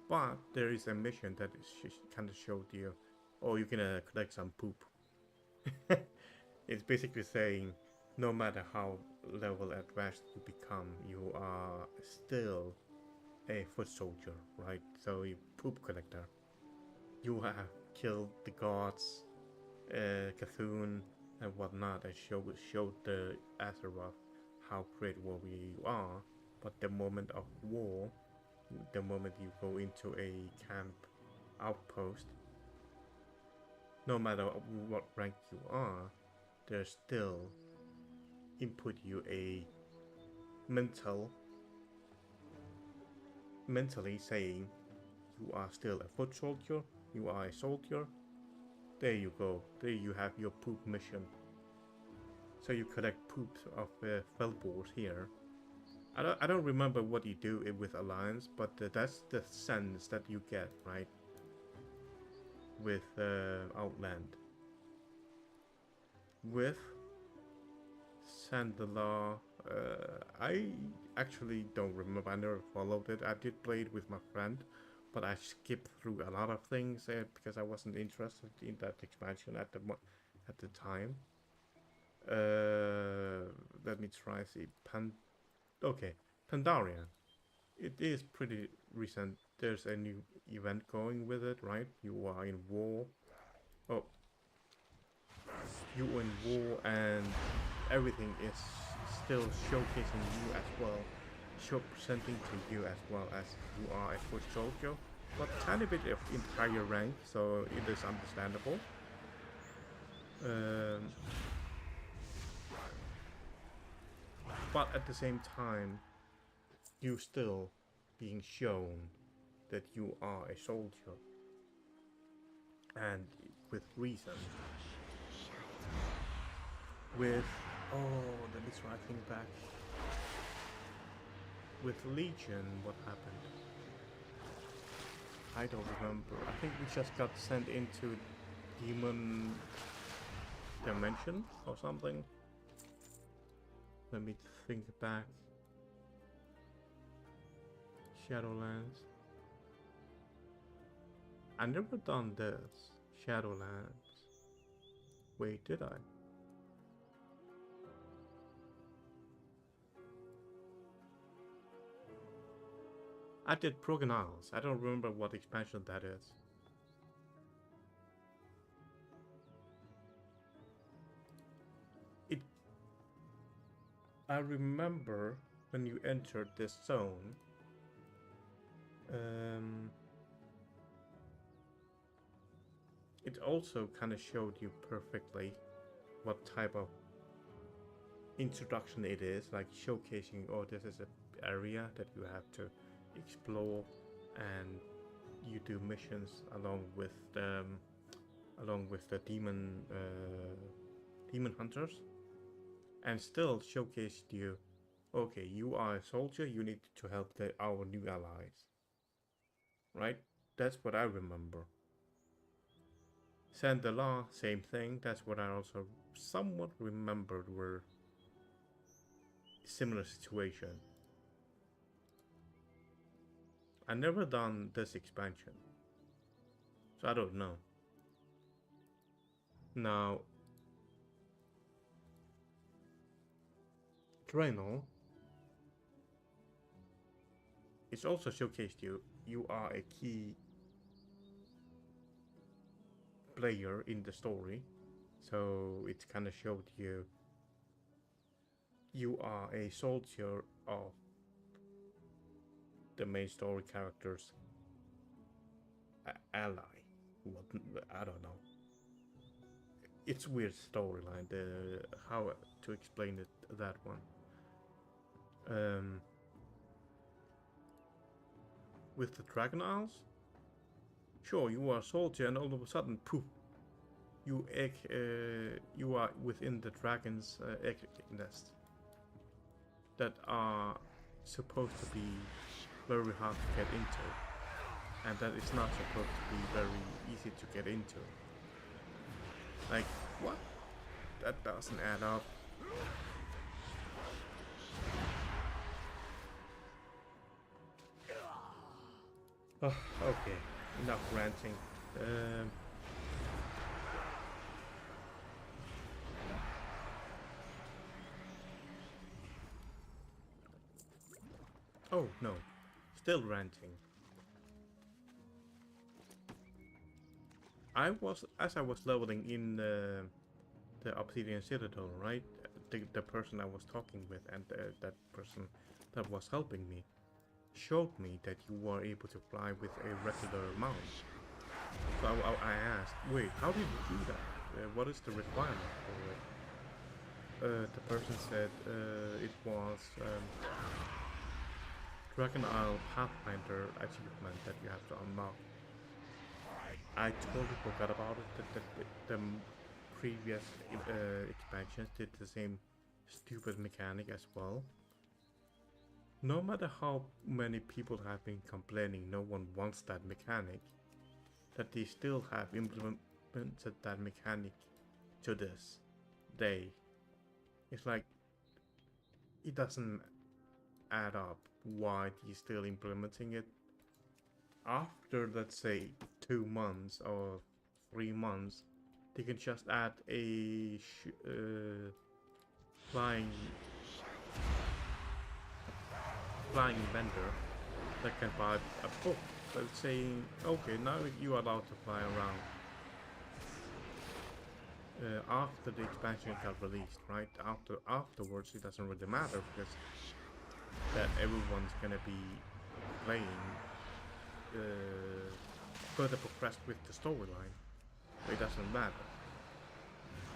but there is a mission that is kind of showed you, or you can collect some poop. It's basically saying, no matter how level advanced you become, you are still a foot soldier, right? So you poop collector. You have killed the gods, Cthulhu and whatnot, and showed the Azeroth how great warrior you are. But the moment of war, the moment you go into a camp outpost, no matter what rank you are, there's still input you a mentally saying you are still a foot soldier, you are a soldier. There you go, there you have your poop mission. So you collect poops of Felboard here. I don't remember what you do with Alliance, but that's the sense that you get, right? With Outland. With Sandala, I actually don't remember. I never followed it. I did play it with my friend, but I skipped through a lot of things because I wasn't interested in that expansion at the time. Let me try see. Okay, Pandaria. It is pretty recent. There's a new event going with it, right? You are in war. Oh. You are in war and everything is still showcasing you as well. Presenting to you as well as you are a foot soldier. But tiny bit of entire rank, so it is understandable. But at the same time, you still being shown that you are a soldier, and with reason. With let me try to think back. With Legion, what happened? I don't remember. I think we just got sent into Demon Dimension or something. Let me think back. Shadowlands. I never done this. Shadowlands. Wait, did I? I did Broken Isles. I don't remember what expansion that is. I remember when you entered this zone, it also kind of showed you perfectly what type of introduction it is, like showcasing, oh, this is an area that you have to explore, and you do missions along with the demon hunters. And still showcased you, okay, you are a soldier, you need to help our new allies. Right? That's what I remember. Sandala, same thing. That's what I also somewhat remembered were similar situation. I never done this expansion, so I don't know. Now, Draenor, it's also showcased you are a key player in the story, so it kind of showed you are a soldier of the main story character's ally. What, I don't know. It's weird storyline. The how to explain it, that one. With the Dragon Isles, sure, you are a soldier, and all of a sudden, poof, you are within the dragon's egg nest that are supposed to be very hard to get into, and that is not supposed to be very easy to get into. Like, what? That doesn't add up. Oh, okay, enough ranting. Oh no, still ranting. As I was leveling in the Obsidian Citadel, right? The person I was talking with and that person that was helping me showed me that you were able to fly with a regular mount. So I asked, wait, how did you do that? What is the requirement for it? The person said it was Dragon Isle Pathfinder achievement that you have to unlock. I totally forgot about it. The previous expansions did the same stupid mechanic as well. No matter how many people have been complaining no one wants that mechanic, that they still have implemented that mechanic to this day. It's like, it doesn't add up why they're still implementing it. After, let's say, 2 months or 3 months, they can just add a flying vendor that can buy a book that's saying, okay, now you are allowed to fly around. After the expansion got released, right? Afterwards, it doesn't really matter because that everyone's gonna be playing further progressed with the storyline. It doesn't matter.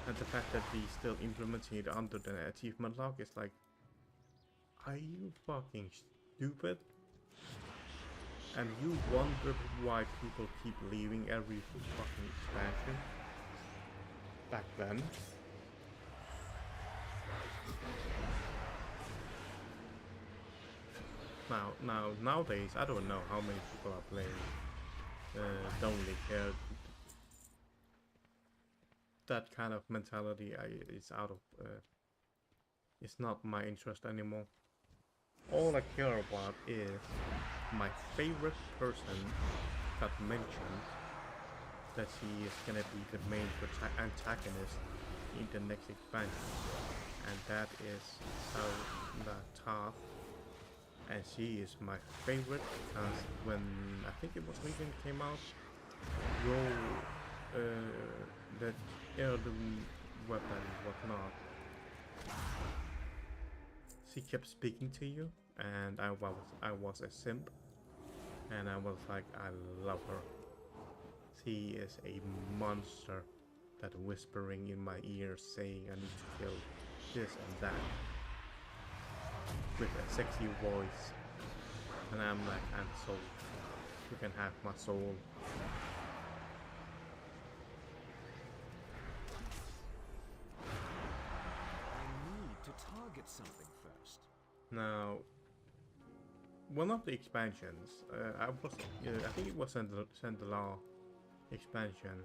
And the fact that they still implementing it under the achievement log is like, are you fucking stupid? And you wonder why people keep leaving every fucking expansion? Back then. Nowadays, I don't know how many people are playing. Don't really care. That kind of mentality is out of. It's not my interest anymore. All I care about is my favorite person got mentioned, that she is gonna be the main antagonist in the next expansion, and that is Tath. And she is my favorite because when I think it was Legion came out, that Earthen weapon, whatnot, she kept speaking to you, and I was a simp, and I was like, I love her. She is a monster that whispering in my ear saying I need to kill this and that with a sexy voice, and I'm like, I'm sold. You can have my soul. I need to target something first. Now, one of the expansions, I think it was Sendalar expansion.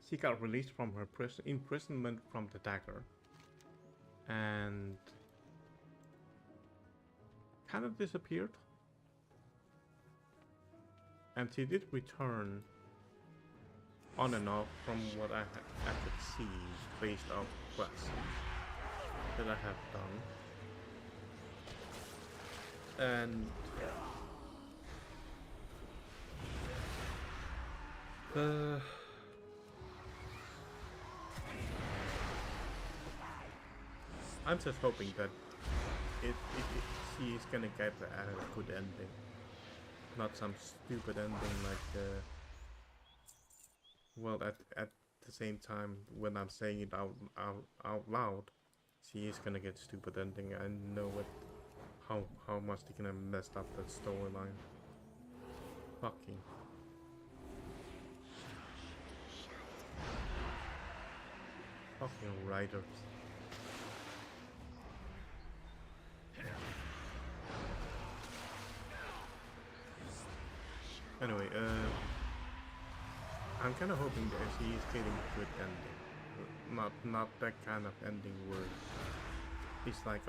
She got released from her imprisonment from the dagger, and kind of disappeared. And she did return on and off from what I could see based off quests that I have done. And I'm just hoping that she's gonna get a good ending, not some stupid ending like. Well, at the same time, when I'm saying it out loud, she is gonna get stupid ending. I know it. How much they're gonna mess up that storyline. Fucking. Fucking writers. Anyway, I'm kind of hoping that she is getting a good ending. Not that kind of ending where it's like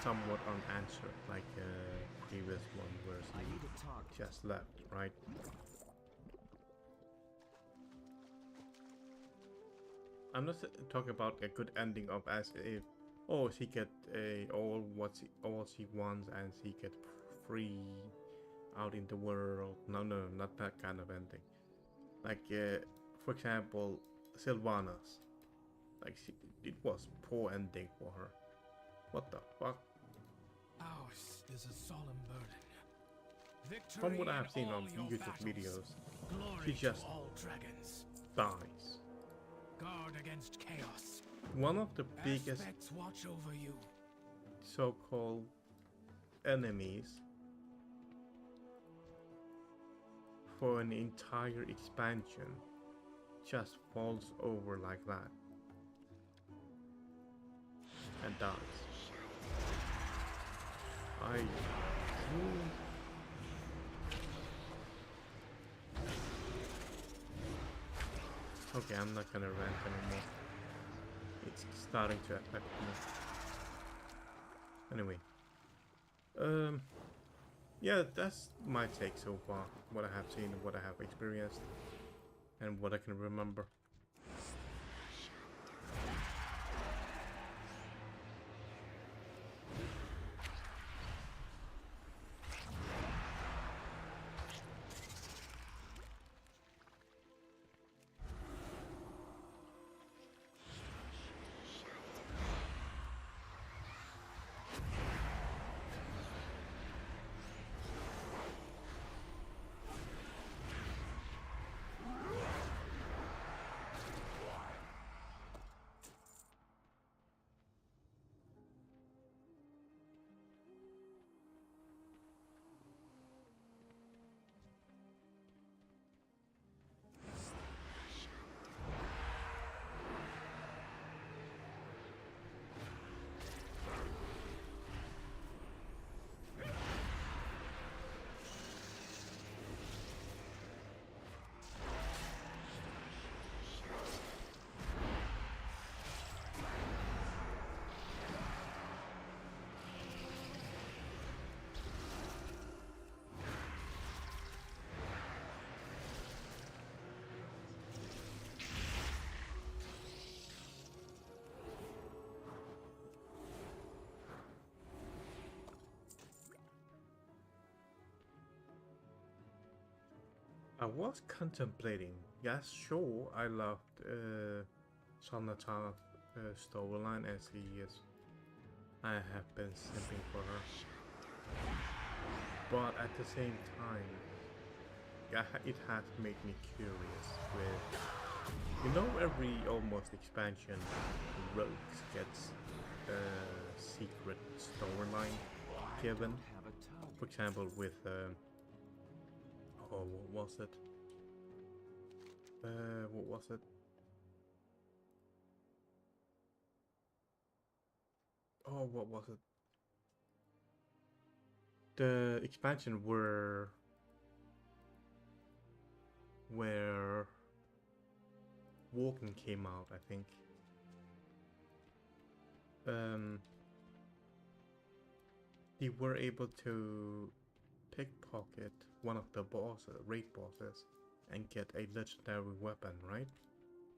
somewhat unanswered, like previous one where she just left, right? I'm not talking about a good ending of as if, oh, she get all she wants and she get free out in the world. No, not that kind of ending. Like, for example, Sylvanas. Like, it was poor ending for her. What the fuck? Ours is a solemn burden. Victory From what I have in seen all on your YouTube battles. videos, Glory she just to all dragons. dies. Guard against chaos. One of the biggest Aspects watch over you. so-called enemies for an entire expansion just falls over like that and dies. Okay, I'm not gonna rant anymore. It's starting to affect me. Anyway. Yeah, that's my take so far. What I have seen, what I have experienced, and what I can remember. I was contemplating. Yes, sure, I loved Sonata's storyline as he is. I have been simping for her, but at the same time, it has made me curious. With every almost expansion, Rogues gets a secret storyline given. For example, with oh, what was it? What was it? Oh, what was it? The expansion where Walking came out, I think. They were able to pickpocket one of the raid bosses, and get a legendary weapon, right?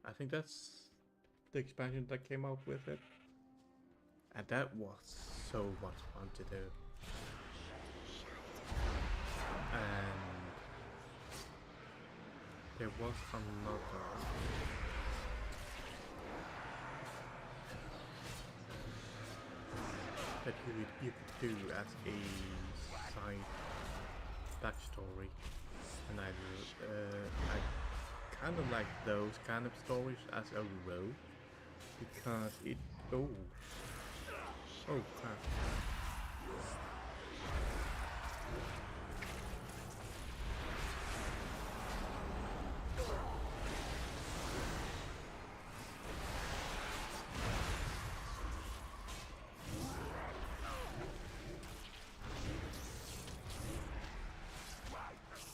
I think that's the expansion that came out with it. And that was so much fun to do. And there was another. that you could do as a side backstory, and I kind of like those kind of stories as a rogue because it oh crap.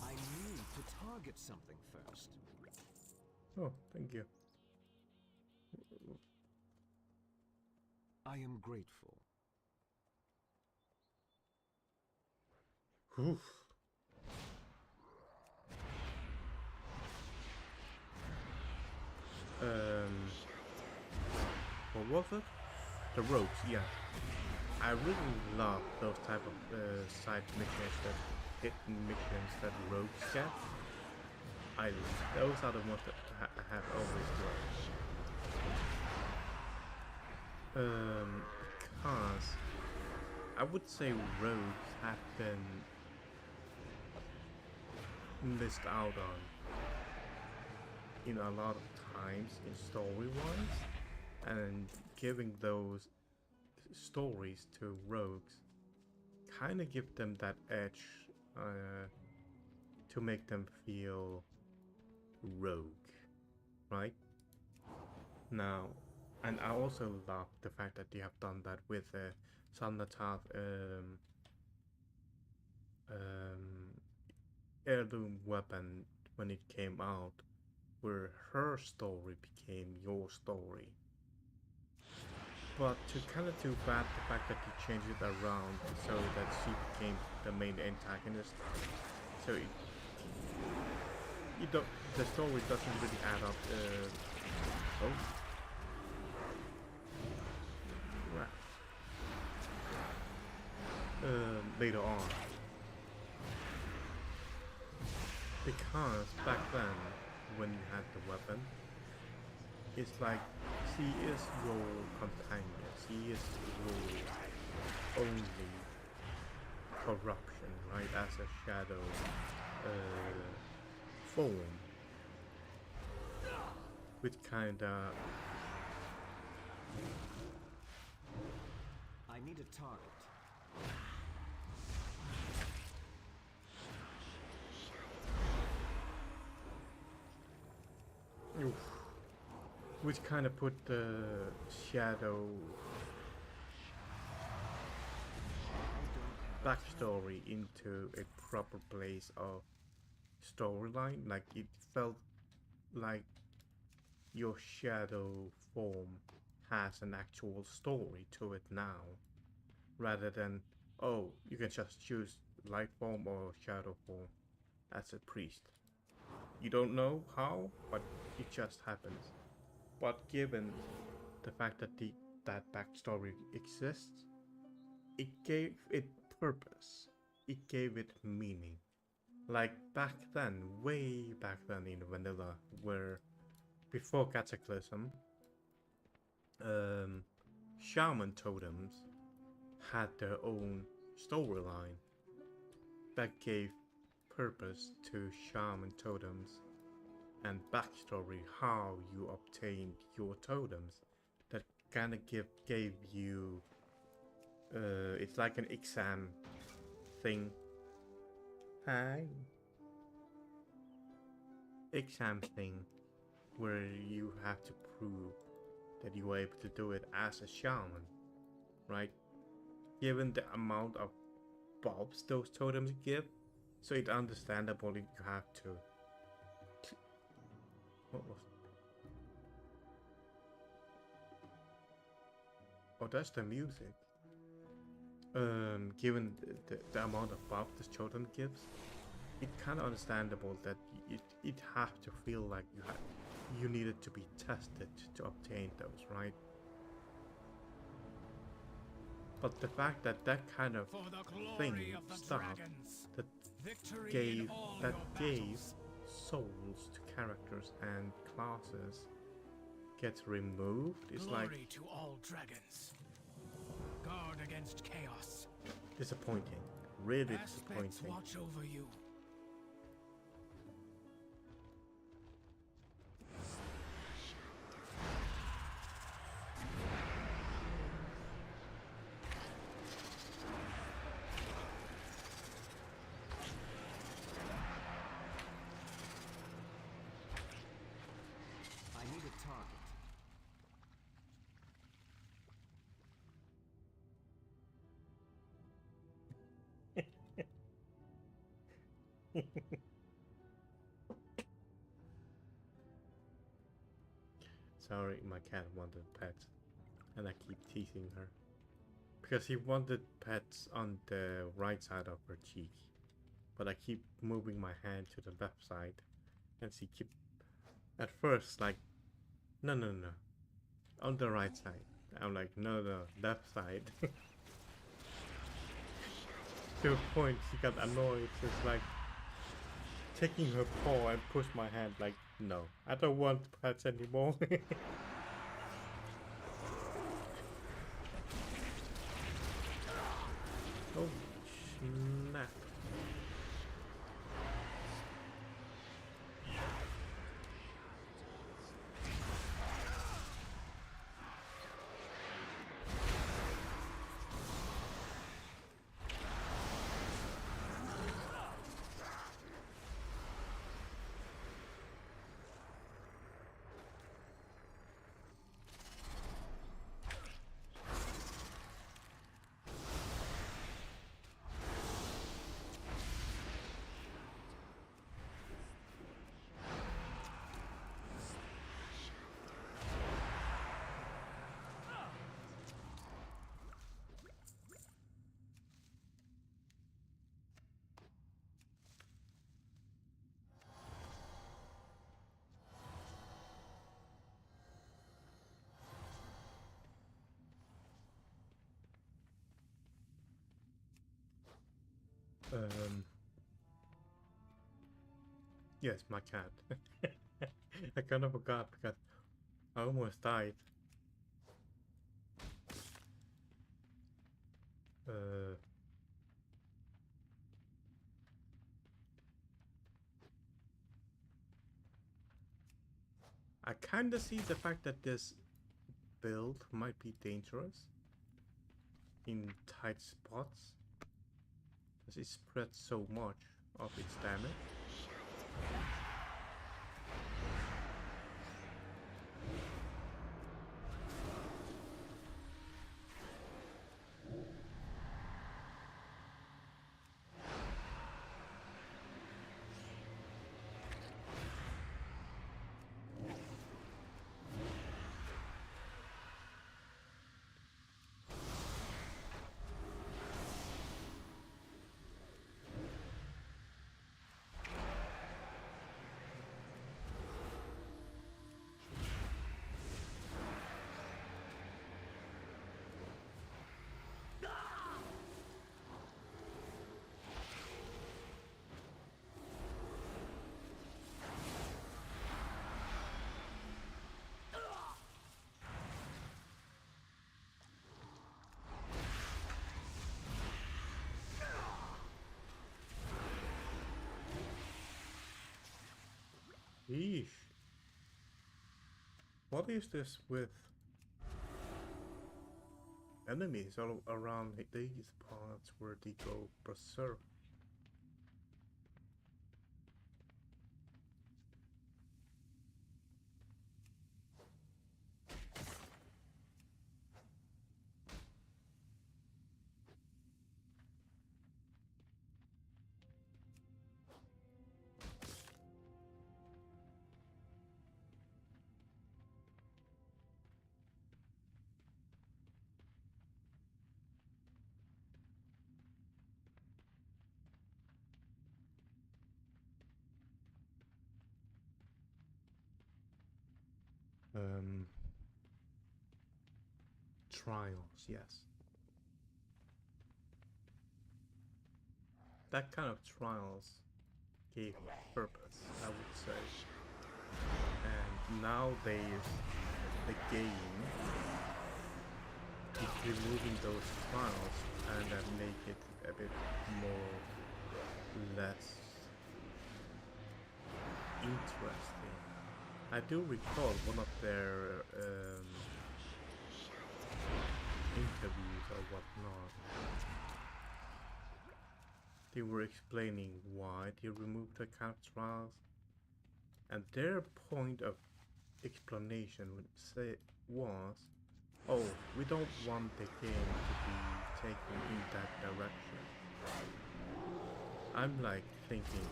I need to target something first. Oh, thank you. I am grateful. Oof. What was it? The rogues, yeah. I really love those type of side missions, that hidden missions that rogues get. Those are the ones that I have always loved. Because I would say rogues have been missed out on in a lot of times in story-wise, and giving those stories to rogues kind of give them that edge to make them feel rogue, right? Now, and I also love the fact that you have done that with Salnatath heirloom weapon when it came out, where her story became your story. But to kind of too bad the fact that you changed it around so that she became the main antagonist. So the story doesn't really add up. Later on, because back then when you had the weapon, it's like she is your companion, she is your only corruption, right? As a shadow form, which kinda I need a target. which kind of put the shadow backstory into a proper place of storyline. Like it felt like your shadow form has an actual story to it now, rather than, oh, you can just choose light form or shadow form as a priest. You don't know how, but it just happens. But given the fact that that backstory exists, it gave it purpose. It gave it meaning. Like back then, way back then in vanilla, where before Cataclysm, shaman totems had their own storyline that gave purpose to shaman totems and backstory, how you obtained your totems, that kind of gave you it's like an exam thing. Exam thing where you have to prove that you were able to do it as a shaman, right? Given the amount of buffs those totems give, so it's understandable if you have to. What was? Oh, that's the music. Given the amount of buff this totem gives, it's kind of understandable that it have to feel like you needed to be tested to obtain those, right? But the fact that that kind of thing stuff that gave souls to characters and classes gets removed, it's like Glory to all dragons. guard against chaos. Disappointing. Really Aspects disappointing. watch over you. I need a target. Sorry, my cat wanted pets, and I keep teasing her. Because he wanted pets on the right side of her cheek. But I keep moving my hand to the left side, and she keep at first like, no, no, no, on the right side. I'm like, no, no, left side. To a point she got annoyed, just like taking her paw and push my hand like, no, I don't want pets anymore. Oh, snap. Yes, my cat. I kind of forgot because I almost died. I kind of see the fact that this build might be dangerous in tight spots, because it spreads so much of its damage. Eesh. What is this with enemies all around these parts where they go berserk? Trials, yes. That kind of trials gave purpose, I would say. And nowadays, the game, it removing those files and then make it a bit more less interesting. I do recall one of their interviews or whatnot. They were explaining why they removed the character files, and their point of explanation was, oh, we don't want the game to be taken in that direction. I'm like thinking,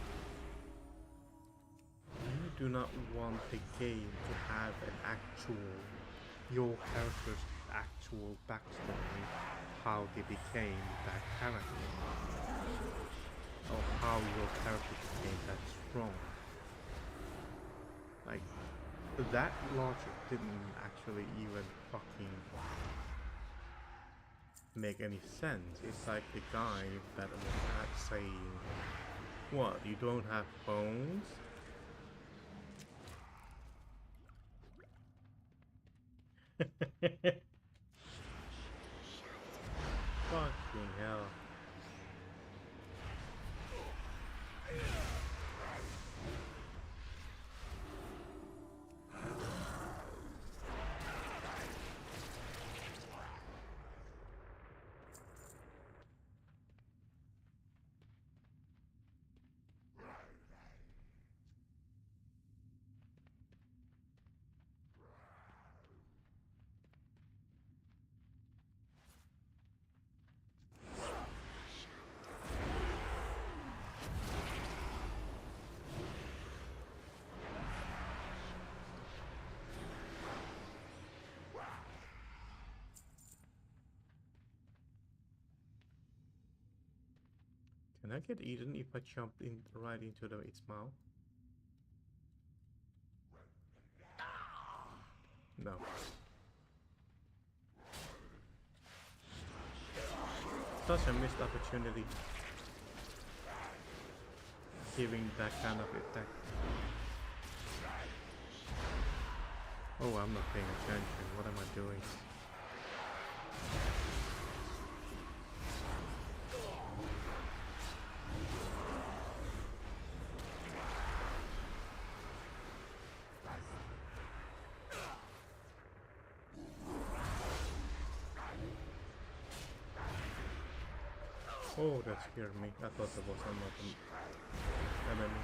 you do not want the game to have an actual, your character's actual backstory, how they became that character, or how your character became that strong. Like, that logic didn't actually even fucking make any sense. It's like the guy that was saying, what, you don't have phones? Fucking hell. Can I get eaten if I jump in right into its mouth? No. Such a missed opportunity. Giving that kind of effect. Oh, I'm not paying attention. What am I doing? Oh, that scared me. I thought there was another enemy.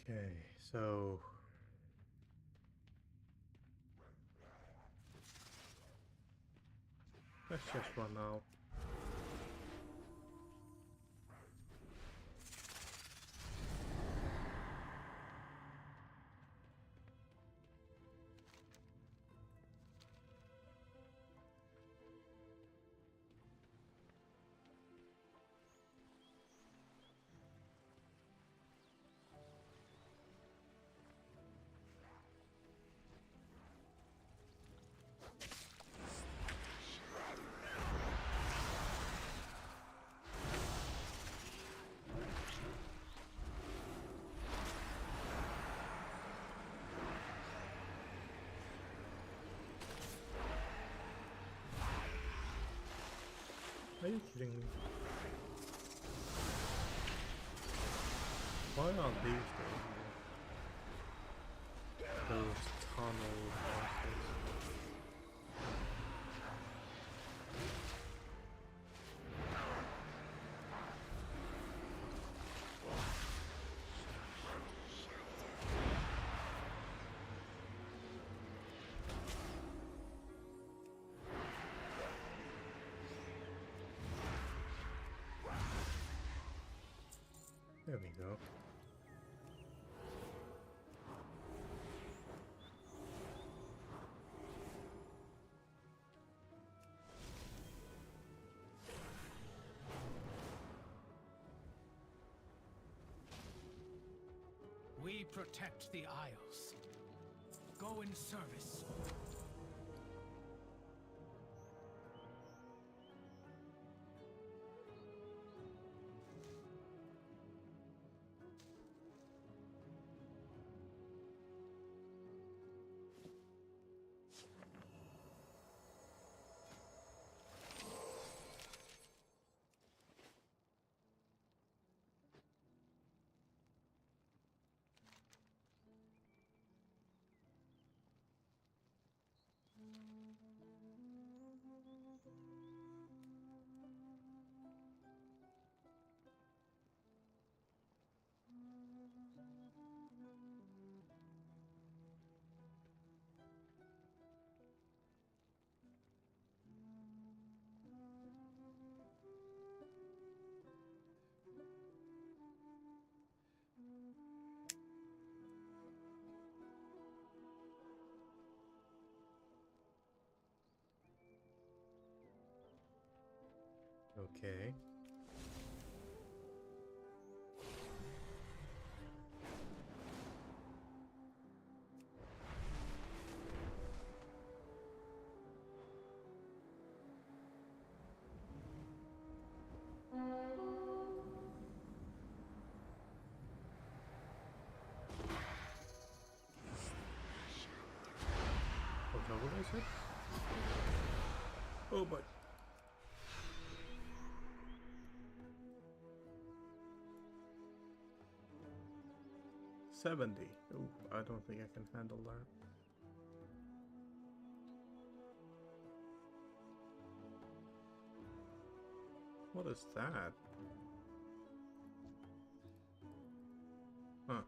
Okay, so let's just run out. Are you kidding me? Why aren't these those tunnel bosses? There we go. protect the Isles. Go in service. Okay. What's that what I said? Oh boy. $70. Oh, I don't think I can handle that. What is that? Huh.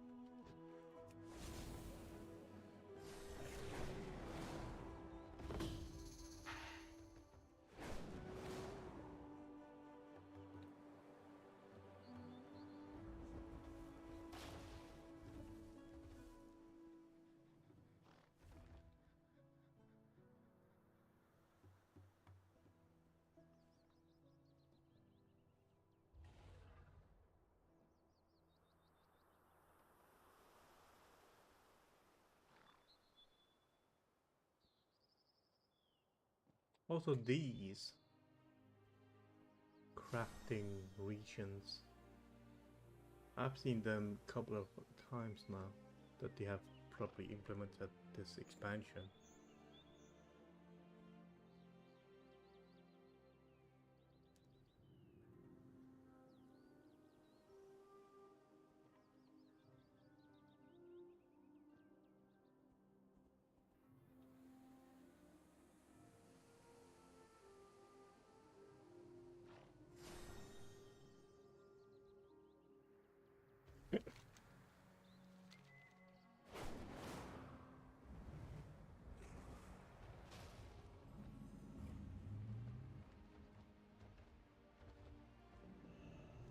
Also these crafting regions, I've seen them a couple of times now that they have properly implemented this expansion.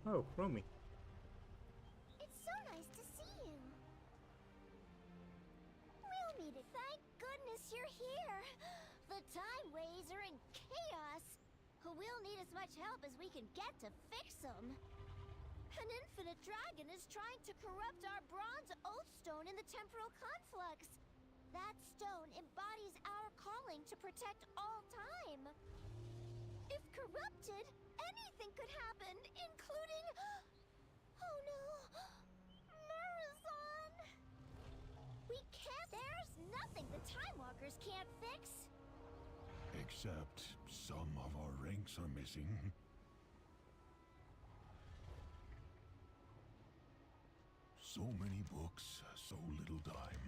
Oh, Romy. It's so nice to see you. We'll meet it. Thank goodness you're here. The time ways are in chaos. We'll need as much help as we can get to fix them. An infinite dragon is trying to corrupt our bronze oath stone in the temporal conflux. That stone embodies our calling to protect all time. If corrupted, anything could happen, including... Oh no! Marathon! We can't... There's nothing the Time Walkers can't fix! Except some of our ranks are missing. So many books, so little time.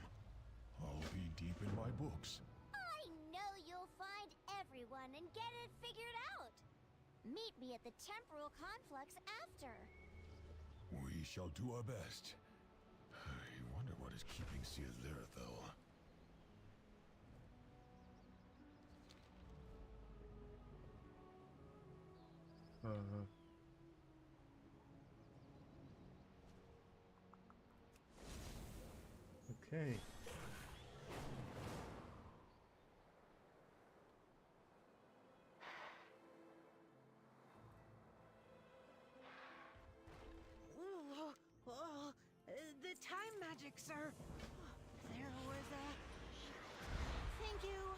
I'll be deep in my books. I know you'll find everyone and get it figured out! Meet me at the temporal conflux after. We shall do our best. I wonder what is keeping Azeroth. Okay. The time magic, sir. There was a... Thank you.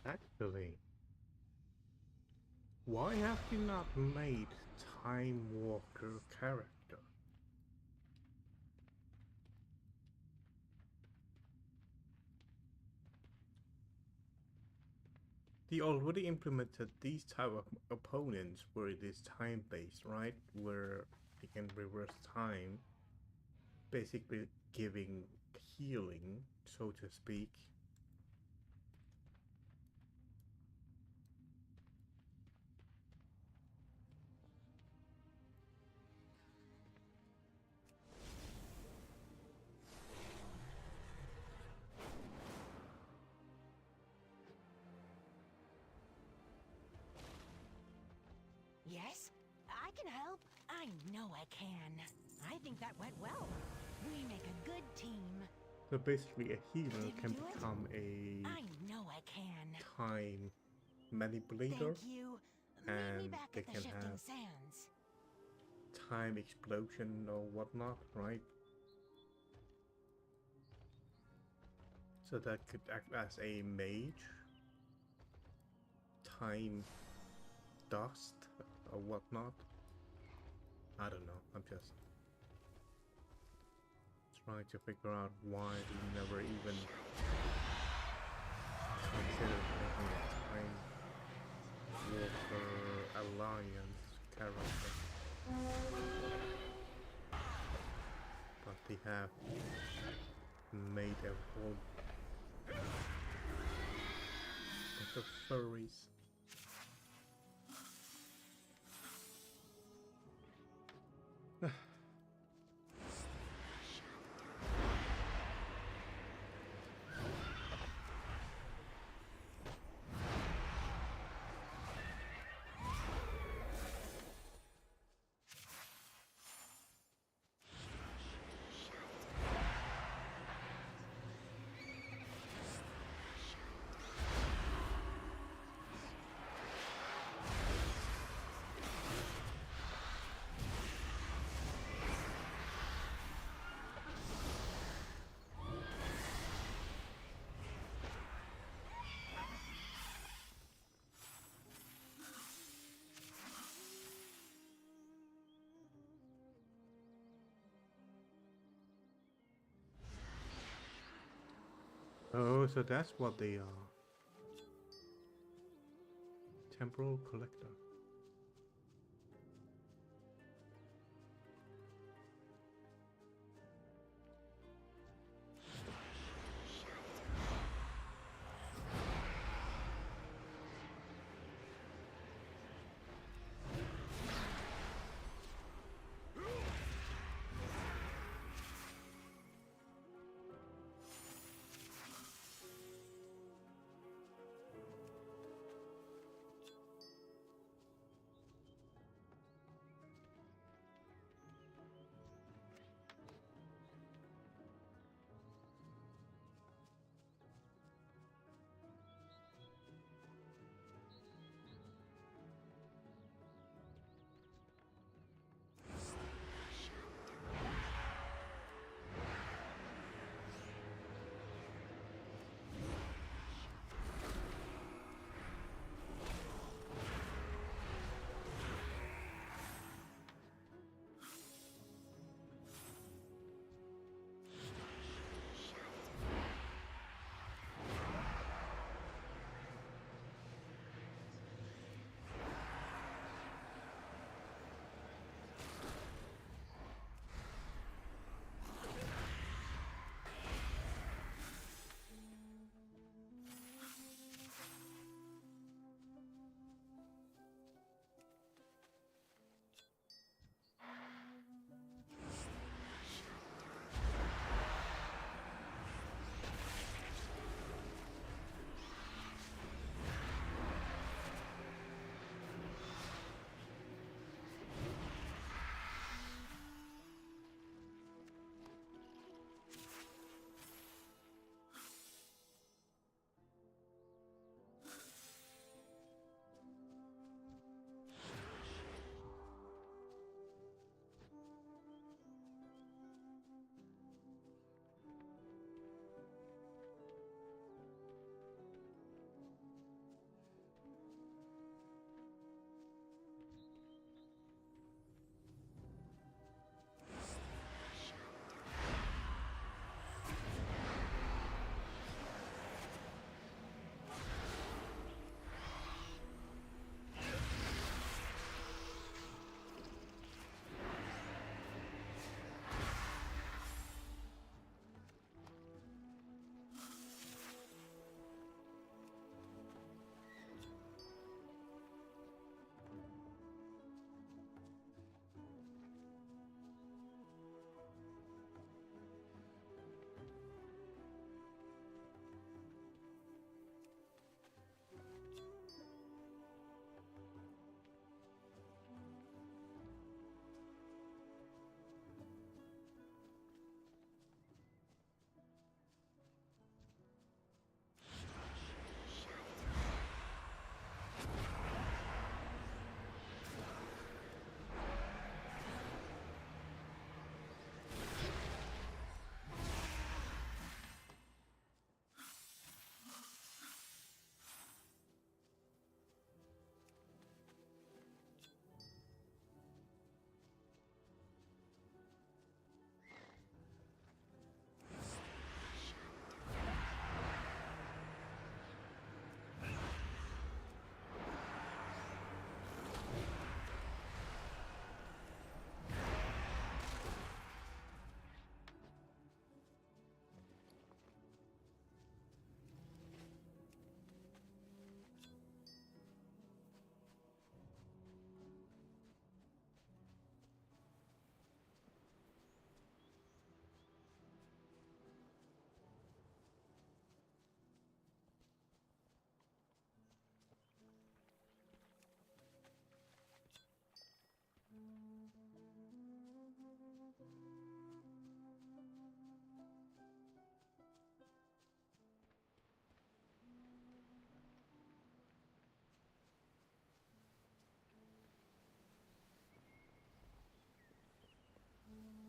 Actually, why have you not made Time Walker character? They already implemented these type of opponents where it is time based, right? Where they can reverse time, basically giving healing, so to speak. Yes, I can help. I know I can. I think that went well. We make a good team. So basically a healer Did we can do it? become a I know I can. time manipulator, Thank you. Meet me and back they at the can Shifting have Sands. time explosion or whatnot, right? So that could act as a mage, time dust or whatnot. I don't know, I'm just trying to figure out why we never even considered making a time walker alliance character. But they have made a whole bunch of furries. Oh, so that's what they are. Temporal collector.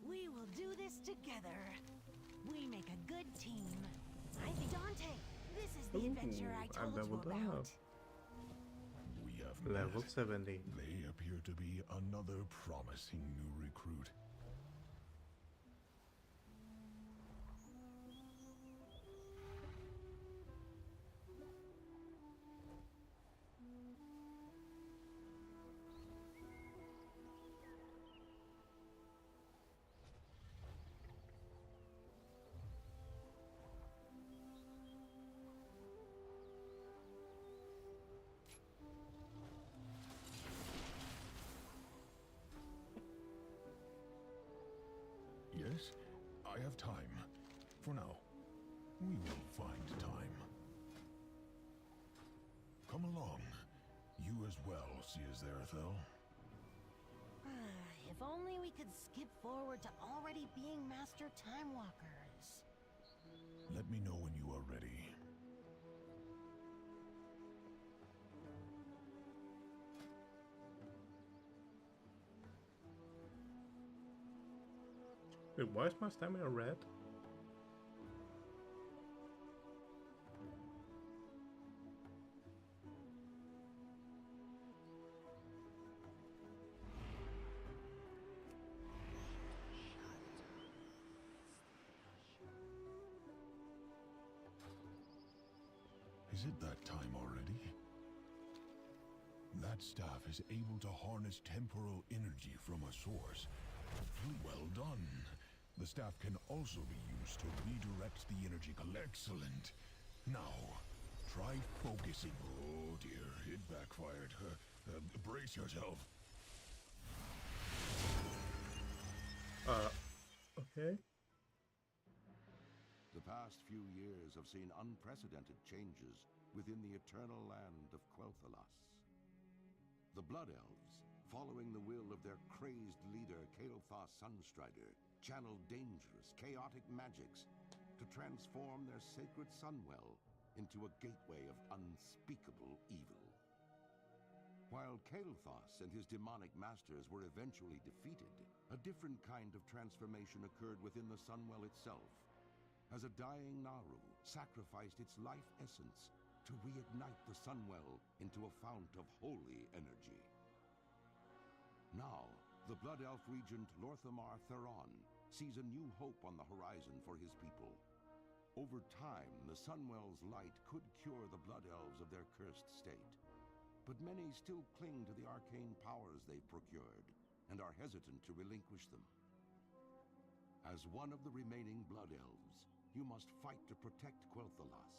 We will do this together. We make a good team. I think Dante, this is the adventure I I told you leveled about. up. We have Level met. 70. They appear to be another promising new recruit. I have time. For now. We will find time. Come along. You as well, seest there, Ethel? If only we could skip forward to already being Master Time Walkers. Let me know when you are ready. Wait, why is my stamina red? Is it that time already? That staff is able to harness temporal energy from a source. Well done. The staff can also be used to redirect the energy. Excellent. Now, try focusing. Oh dear, it backfired. Brace yourself. Okay. The past few years have seen unprecedented changes within the eternal land of Quel'Thalas. The Blood Elves, following the will of their crazed leader Kael'thas Sunstrider, channeled dangerous, chaotic magics to transform their sacred Sunwell into a gateway of unspeakable evil. While Kael'thas and his demonic masters were eventually defeated, a different kind of transformation occurred within the Sunwell itself, as a dying Naru sacrificed its life essence to reignite the Sunwell into a fount of holy energy. Now, the Blood Elf Regent Lorthamar Theron sees a new hope on the horizon for his people. Over time, the Sunwell's light could cure the Blood Elves of their cursed state, but many still cling to the arcane powers they've procured and are hesitant to relinquish them. As one of the remaining Blood Elves, you must fight to protect Quel'Thalas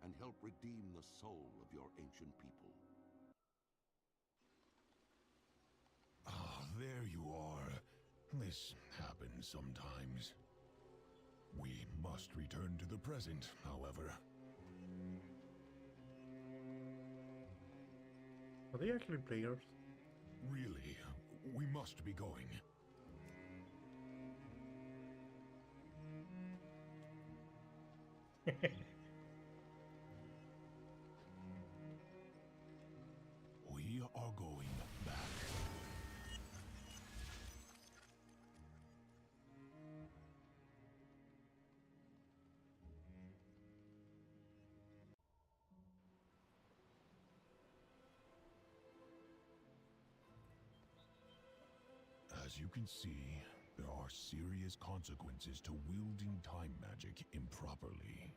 and help redeem the soul of your ancient people. Ah, there you are. This happens sometimes. We must return to the present, however. Are they actually players? Really, we must be going. We are going back. As you can see, there are serious consequences to wielding time magic improperly.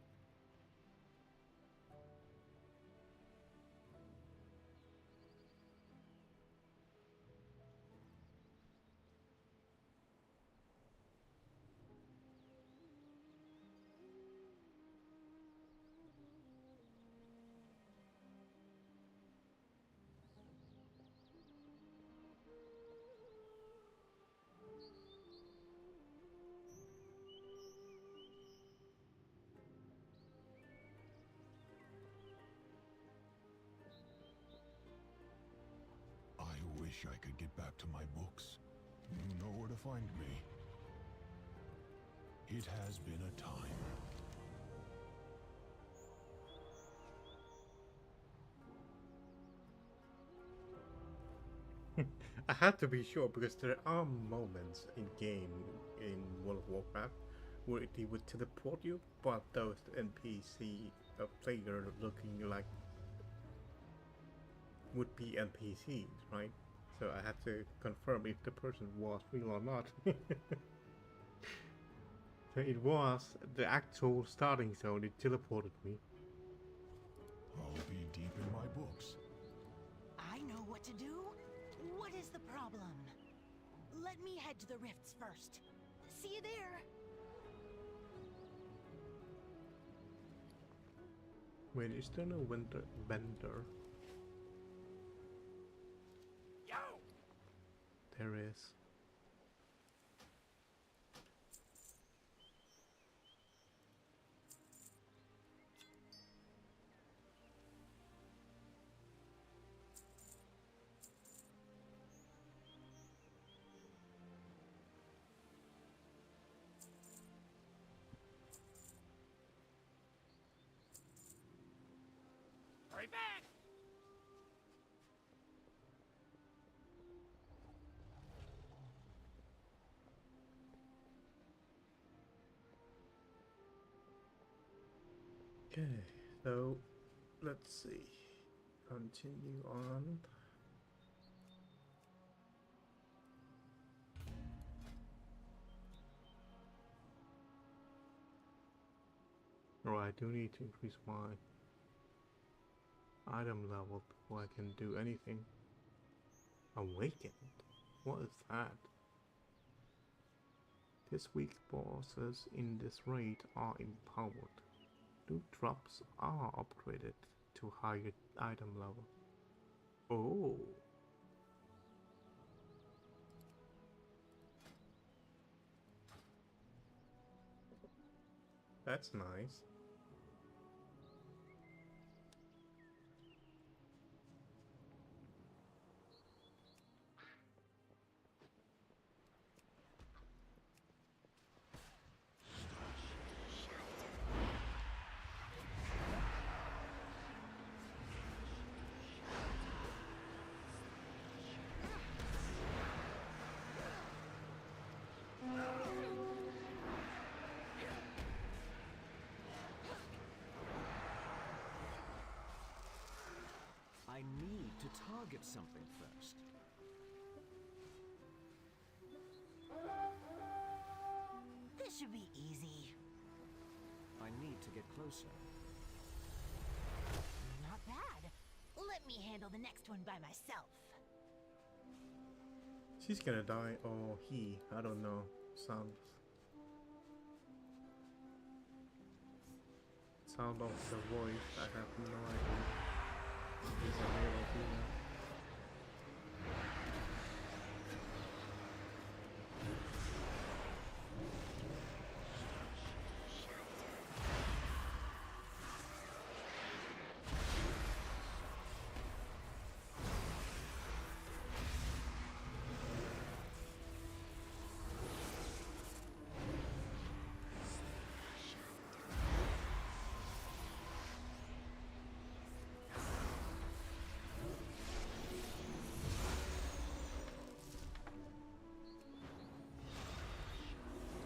I wish I could get back to my books. You know where to find me. It has been a time. I had to be sure because there are moments in game in World of Warcraft where they would teleport you, but those NPC player looking like would be NPCs, right? So I had to confirm if the person was real or not. So it was the actual starting zone. It teleported me. I'll be deep in my books. I know what to do. What is the problem? Let me head to the rifts first. See you there. Wait, is there no vendor? There is. right back! Okay, so let's see. Continue on. Oh, I do need to increase my item level before I can do anything. Awakened? What is that? This week's bosses in this raid are empowered. Loot drops are upgraded to higher item level. Oh. That's nice. I need to target something first. This should be easy. I need to get closer. Not bad. Let me handle the next one by myself. She's gonna die, or he, I don't know. Sound of the voice, I have no idea. He's a male or female.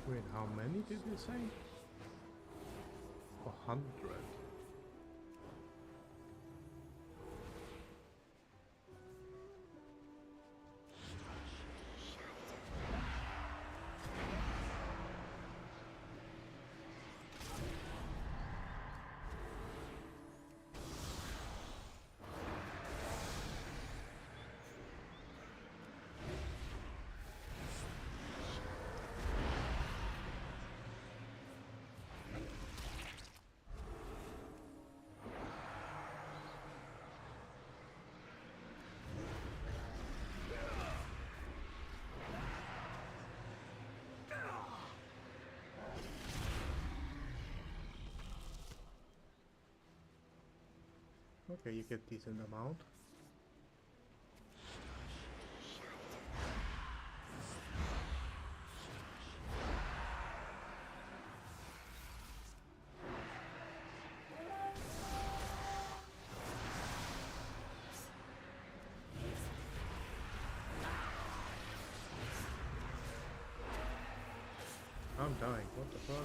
Wait, how many did you say? 100. Okay, you get decent amount. I'm dying, what the fuck?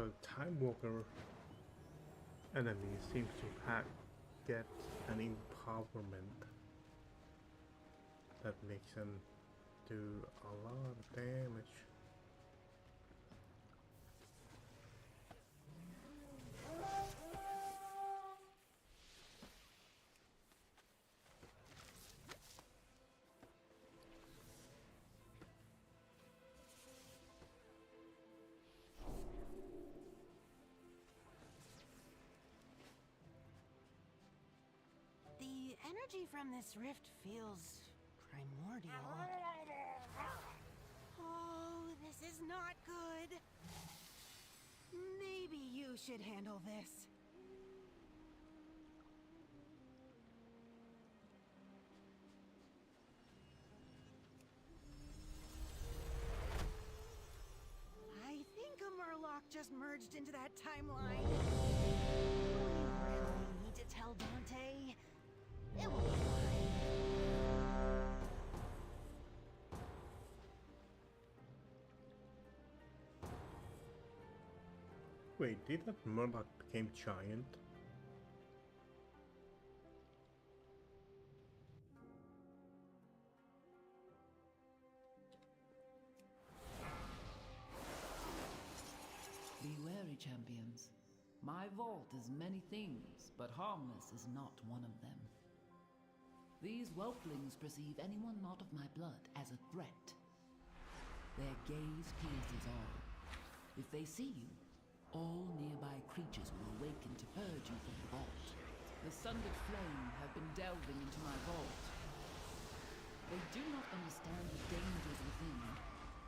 the Time Walker enemy seems to get an empowerment that makes them do a lot of damage. The energy from this rift feels primordial. Oh, this is not good. Maybe you should handle this. I think a Murloc just merged into that timeline. We really need to tell Dante. It will be fine. Wait, did that Murloc become giant? Be wary, champions. My vault is many things, but harmless is not one of them. These whelplings perceive anyone not of my blood as a threat. Their gaze pierces all. If they see you, all nearby creatures will awaken to purge you from the vault. The Sundered Flame have been delving into my vault. They do not understand the dangers within,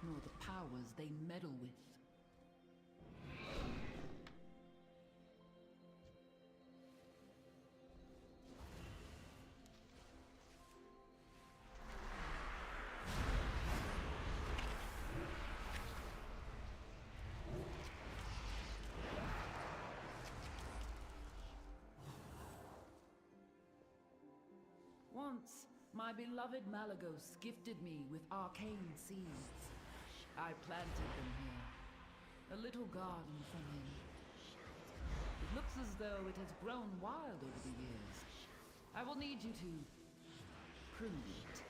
nor the powers they meddle with. Once, my beloved Malagos gifted me with arcane seeds. I planted them here. A little garden from him. It looks as though it has grown wild over the years. I will need you to prune it.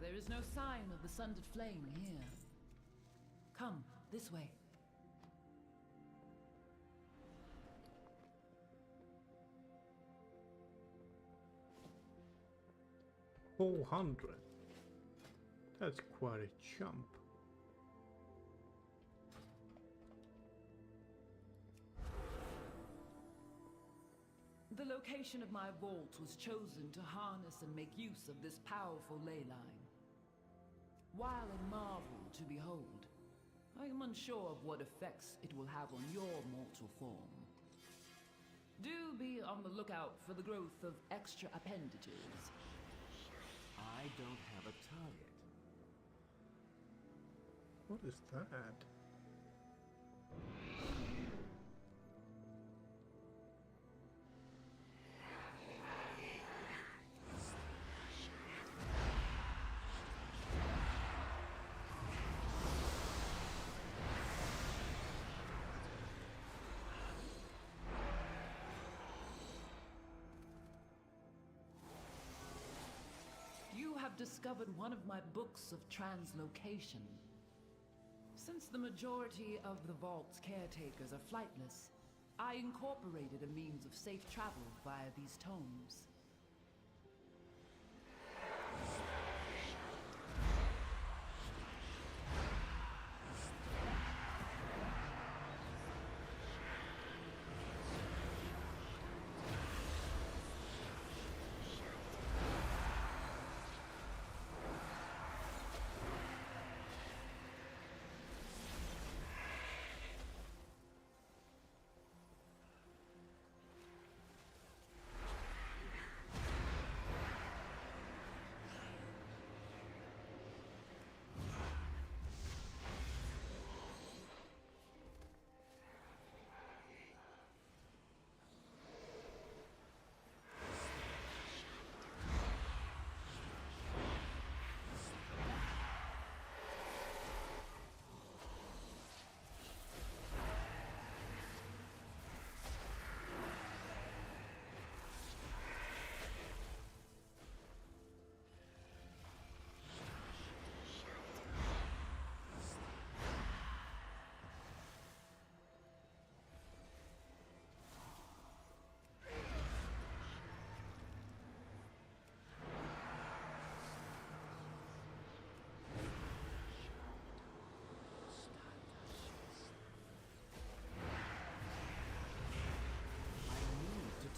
There is no sign of the Sundered Flame here. Come, this way. $400. That's quite a jump. The location of my vault was chosen to harness and make use of this powerful ley line. While a marvel to behold, I am unsure of what effects it will have on your mortal form. Do be on the lookout for the growth of extra appendages. I don't have a target. What is that? discovered one of my books of translocation. Since the majority of the Vault's caretakers are flightless, I incorporated a means of safe travel via these tomes.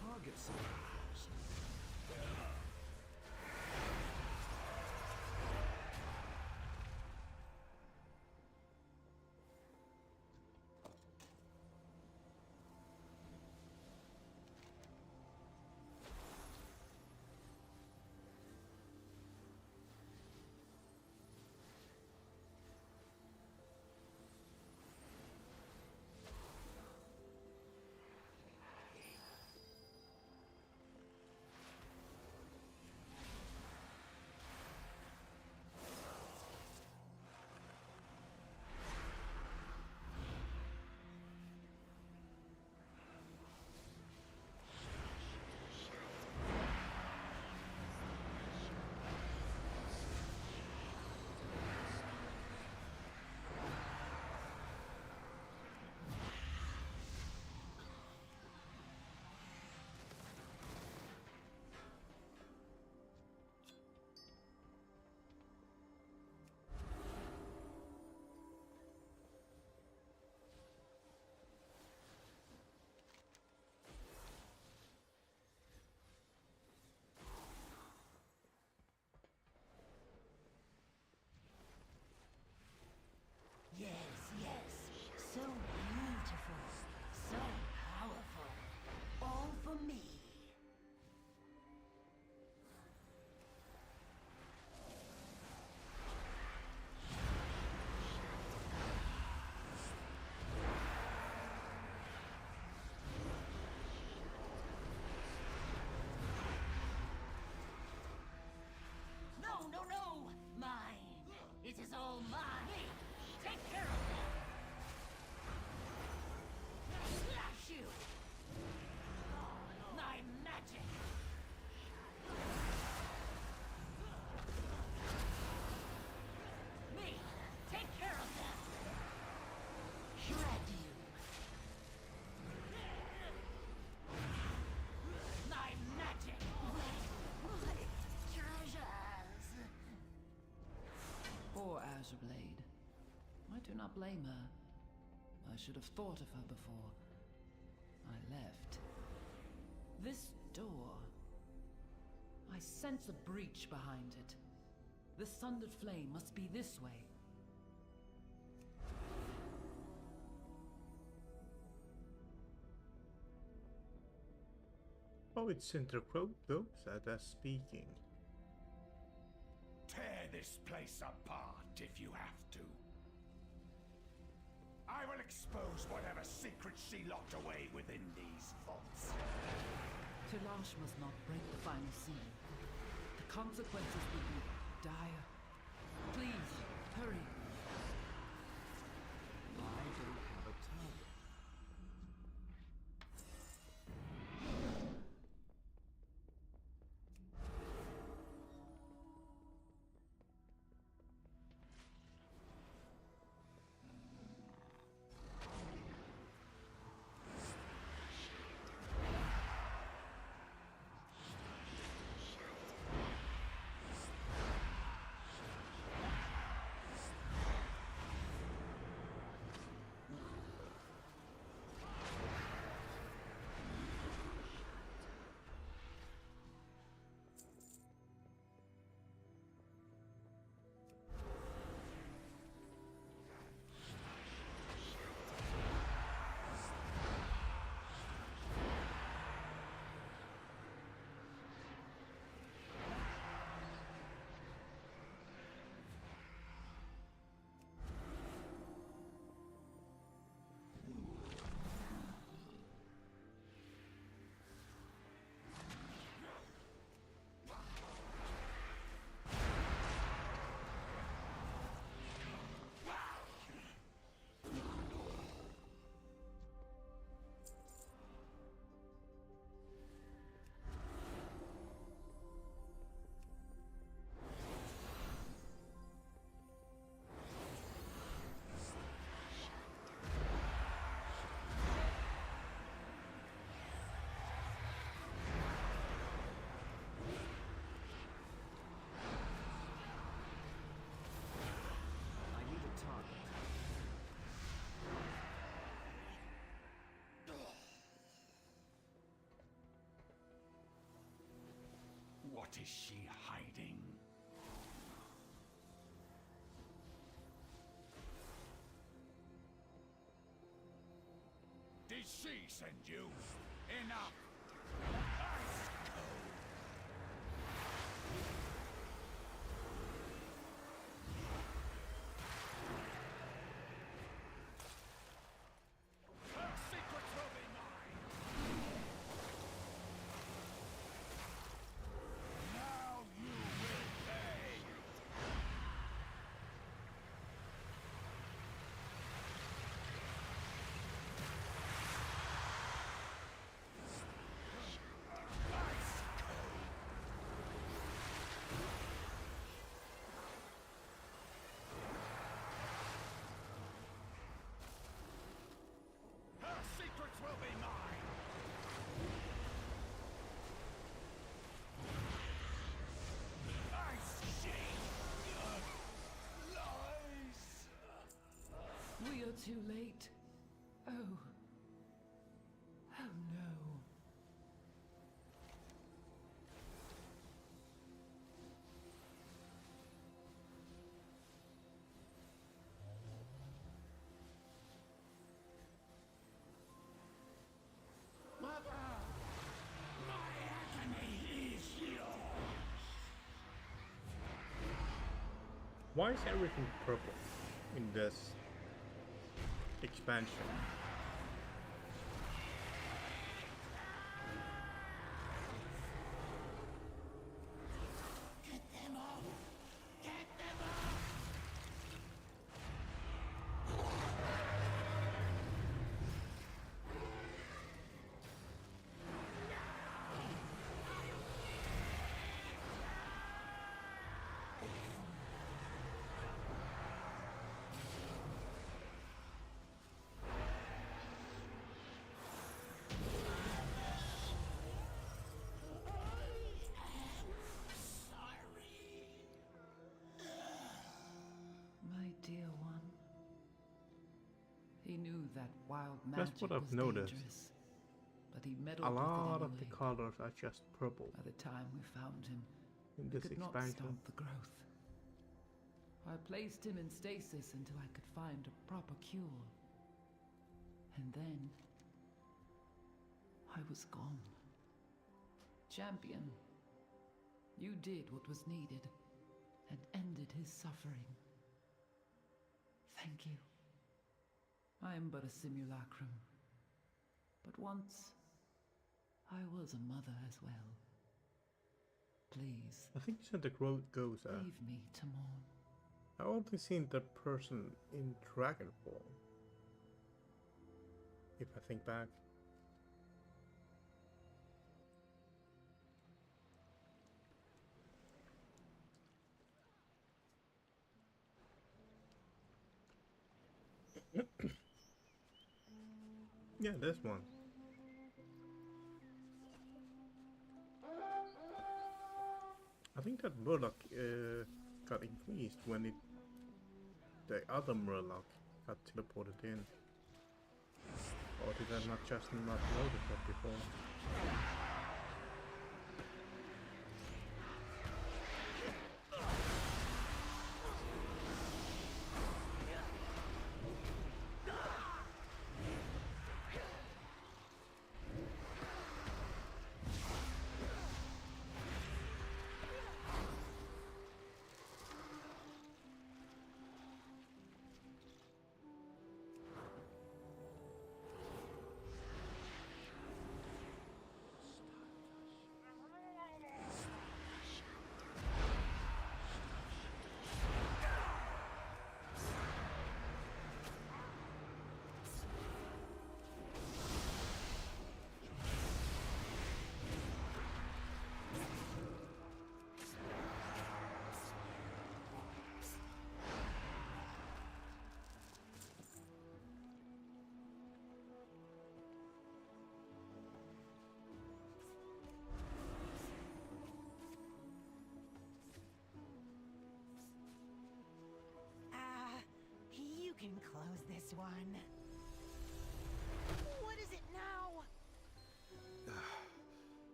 Target something first. Yes, so beautiful, so powerful, all for me. No, mine. It is all mine. Take care of them! Slash you! My magic! Me! Take care of them! Shred you! My magic! My treasures! Poor Azure Blade. I do not blame her. I should have thought of her before I left. This door. I sense a breach behind it. The sundered flame must be this way. Oh, it's Intercroak those that are speaking. Tear this place apart if you have to. I will expose whatever secrets she locked away within these vaults. Tilash must not break the final seal. The consequences will be dire. Please, hurry. I don't have a target. What is she hiding? Did she send you? Enough! Ice cold! Her secrets will be mine! Now you will pay! Her secrets will be mine! Ice shade! Lies! We are too late. Oh. Oh no. Mother! My agony is yours! Why is everything purple in this expansion? Get them off! Get them off! My dear one. He knew that wild That's magic what I've was noticed. dangerous, but he meddled A with it lot of the anyway. colors are just purple By the time we found him, in we this could not expansion. stop the growth. I placed him in stasis until I could find a proper cure. And then I was gone. Champion, you did what was needed and ended his suffering. Thank you. I am but a simulacrum. But once, I was a mother as well. Please, I think you said the growth goes leave me to mourn. I only seen that person in dragon form. If I think back. Yeah, this one. I think that Murloc got increased when the other Murloc got teleported in. Or did I not just not notice that before?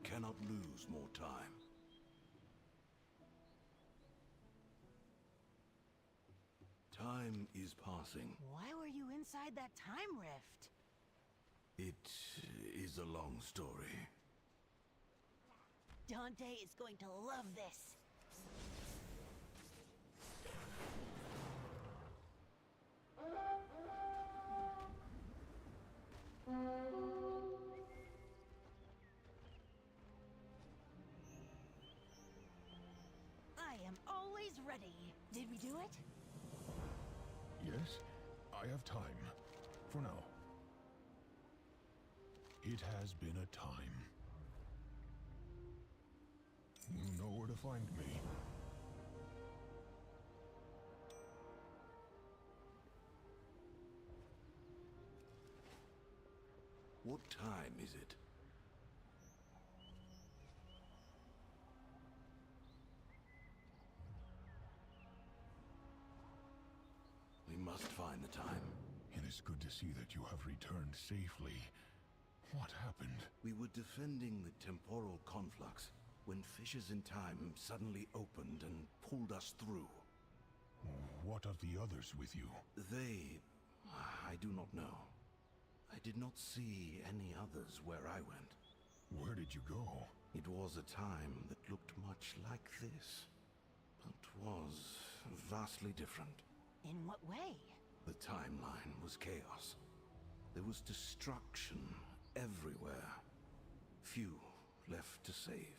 cannot lose more time. Time is passing. Why were you inside that time rift? It is a long story. Dante is going to love this. I am always ready. Did we do it? Yes, I have time. For now. It has been a time. You know where to find me. What time is it? We must find the time. It is good to see that you have returned safely. What happened? We were defending the temporal conflux when fissures in time suddenly opened and pulled us through. What of the others with you? They... I do not know. I did not see any others where I went. Where did you go? It was a time that looked much like this, but was vastly different. In what way? The timeline was chaos. There was destruction everywhere. Few left to save.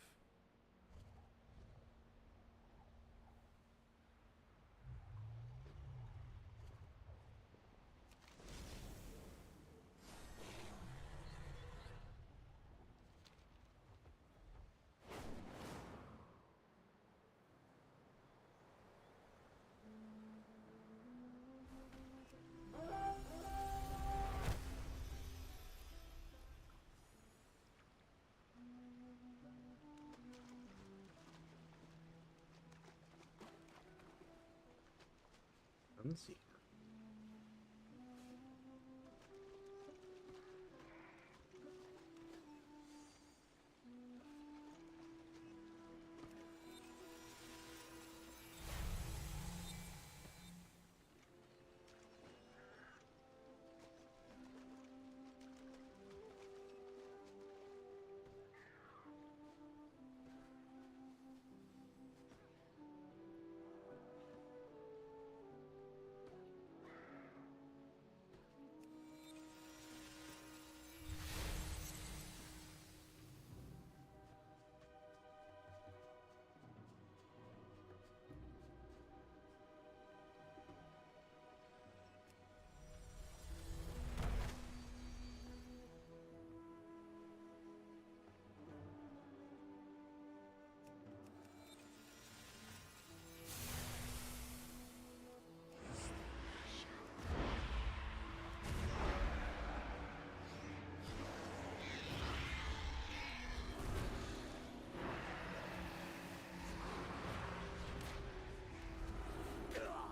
Unseen.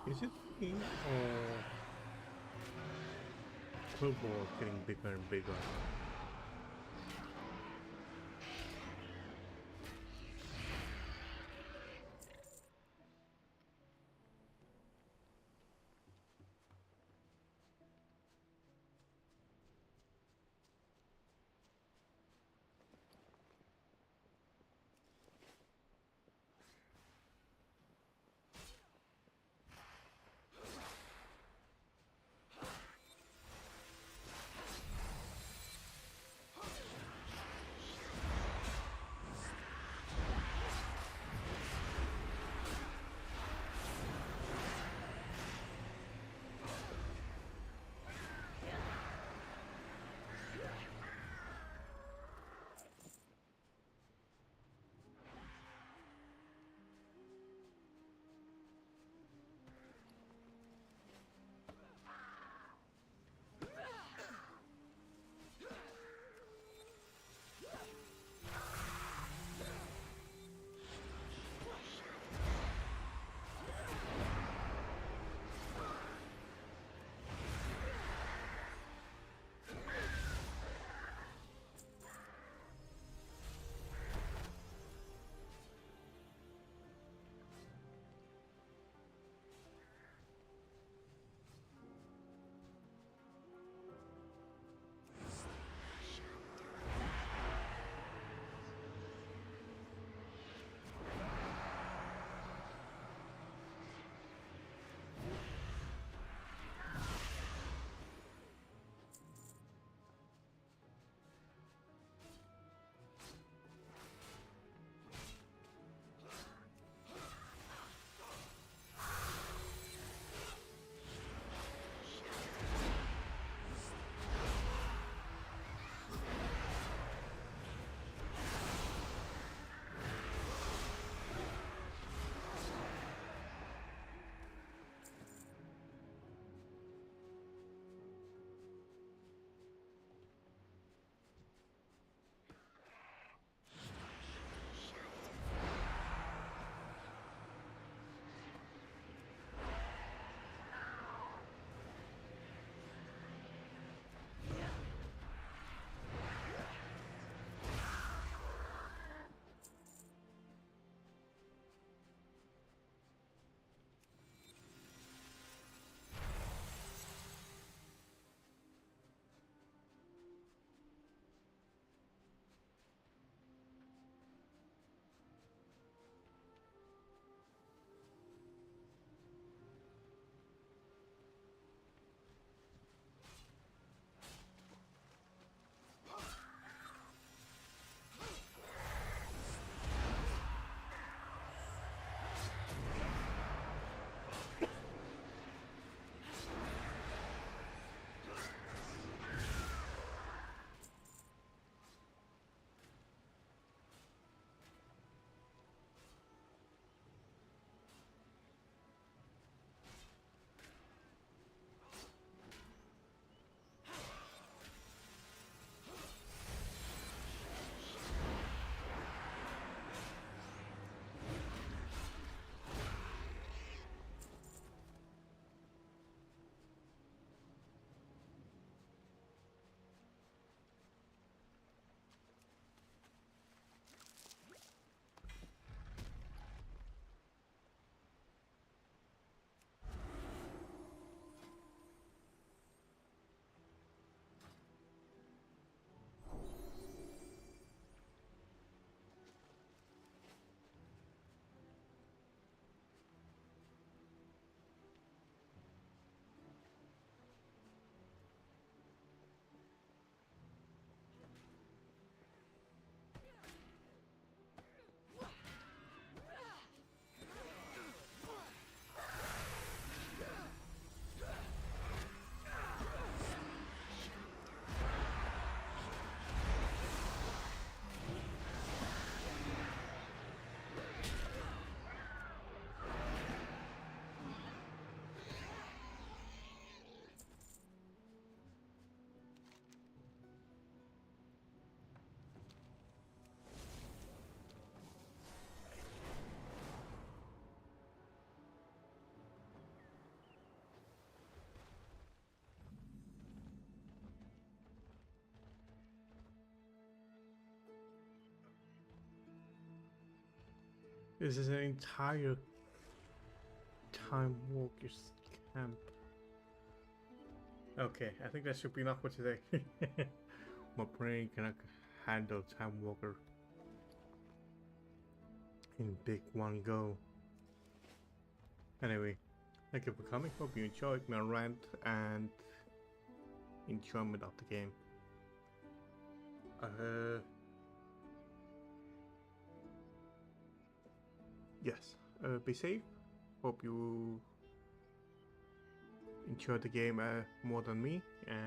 Is it me or Quillball getting bigger and bigger? This is an entire time walker's camp. Okay, I think that should be enough for today. My brain cannot handle time walker in big one go. Anyway, thank you for coming. Hope you enjoyed my rant and enjoyment of the game. Yes, be safe. Hope you enjoyed the game more than me, and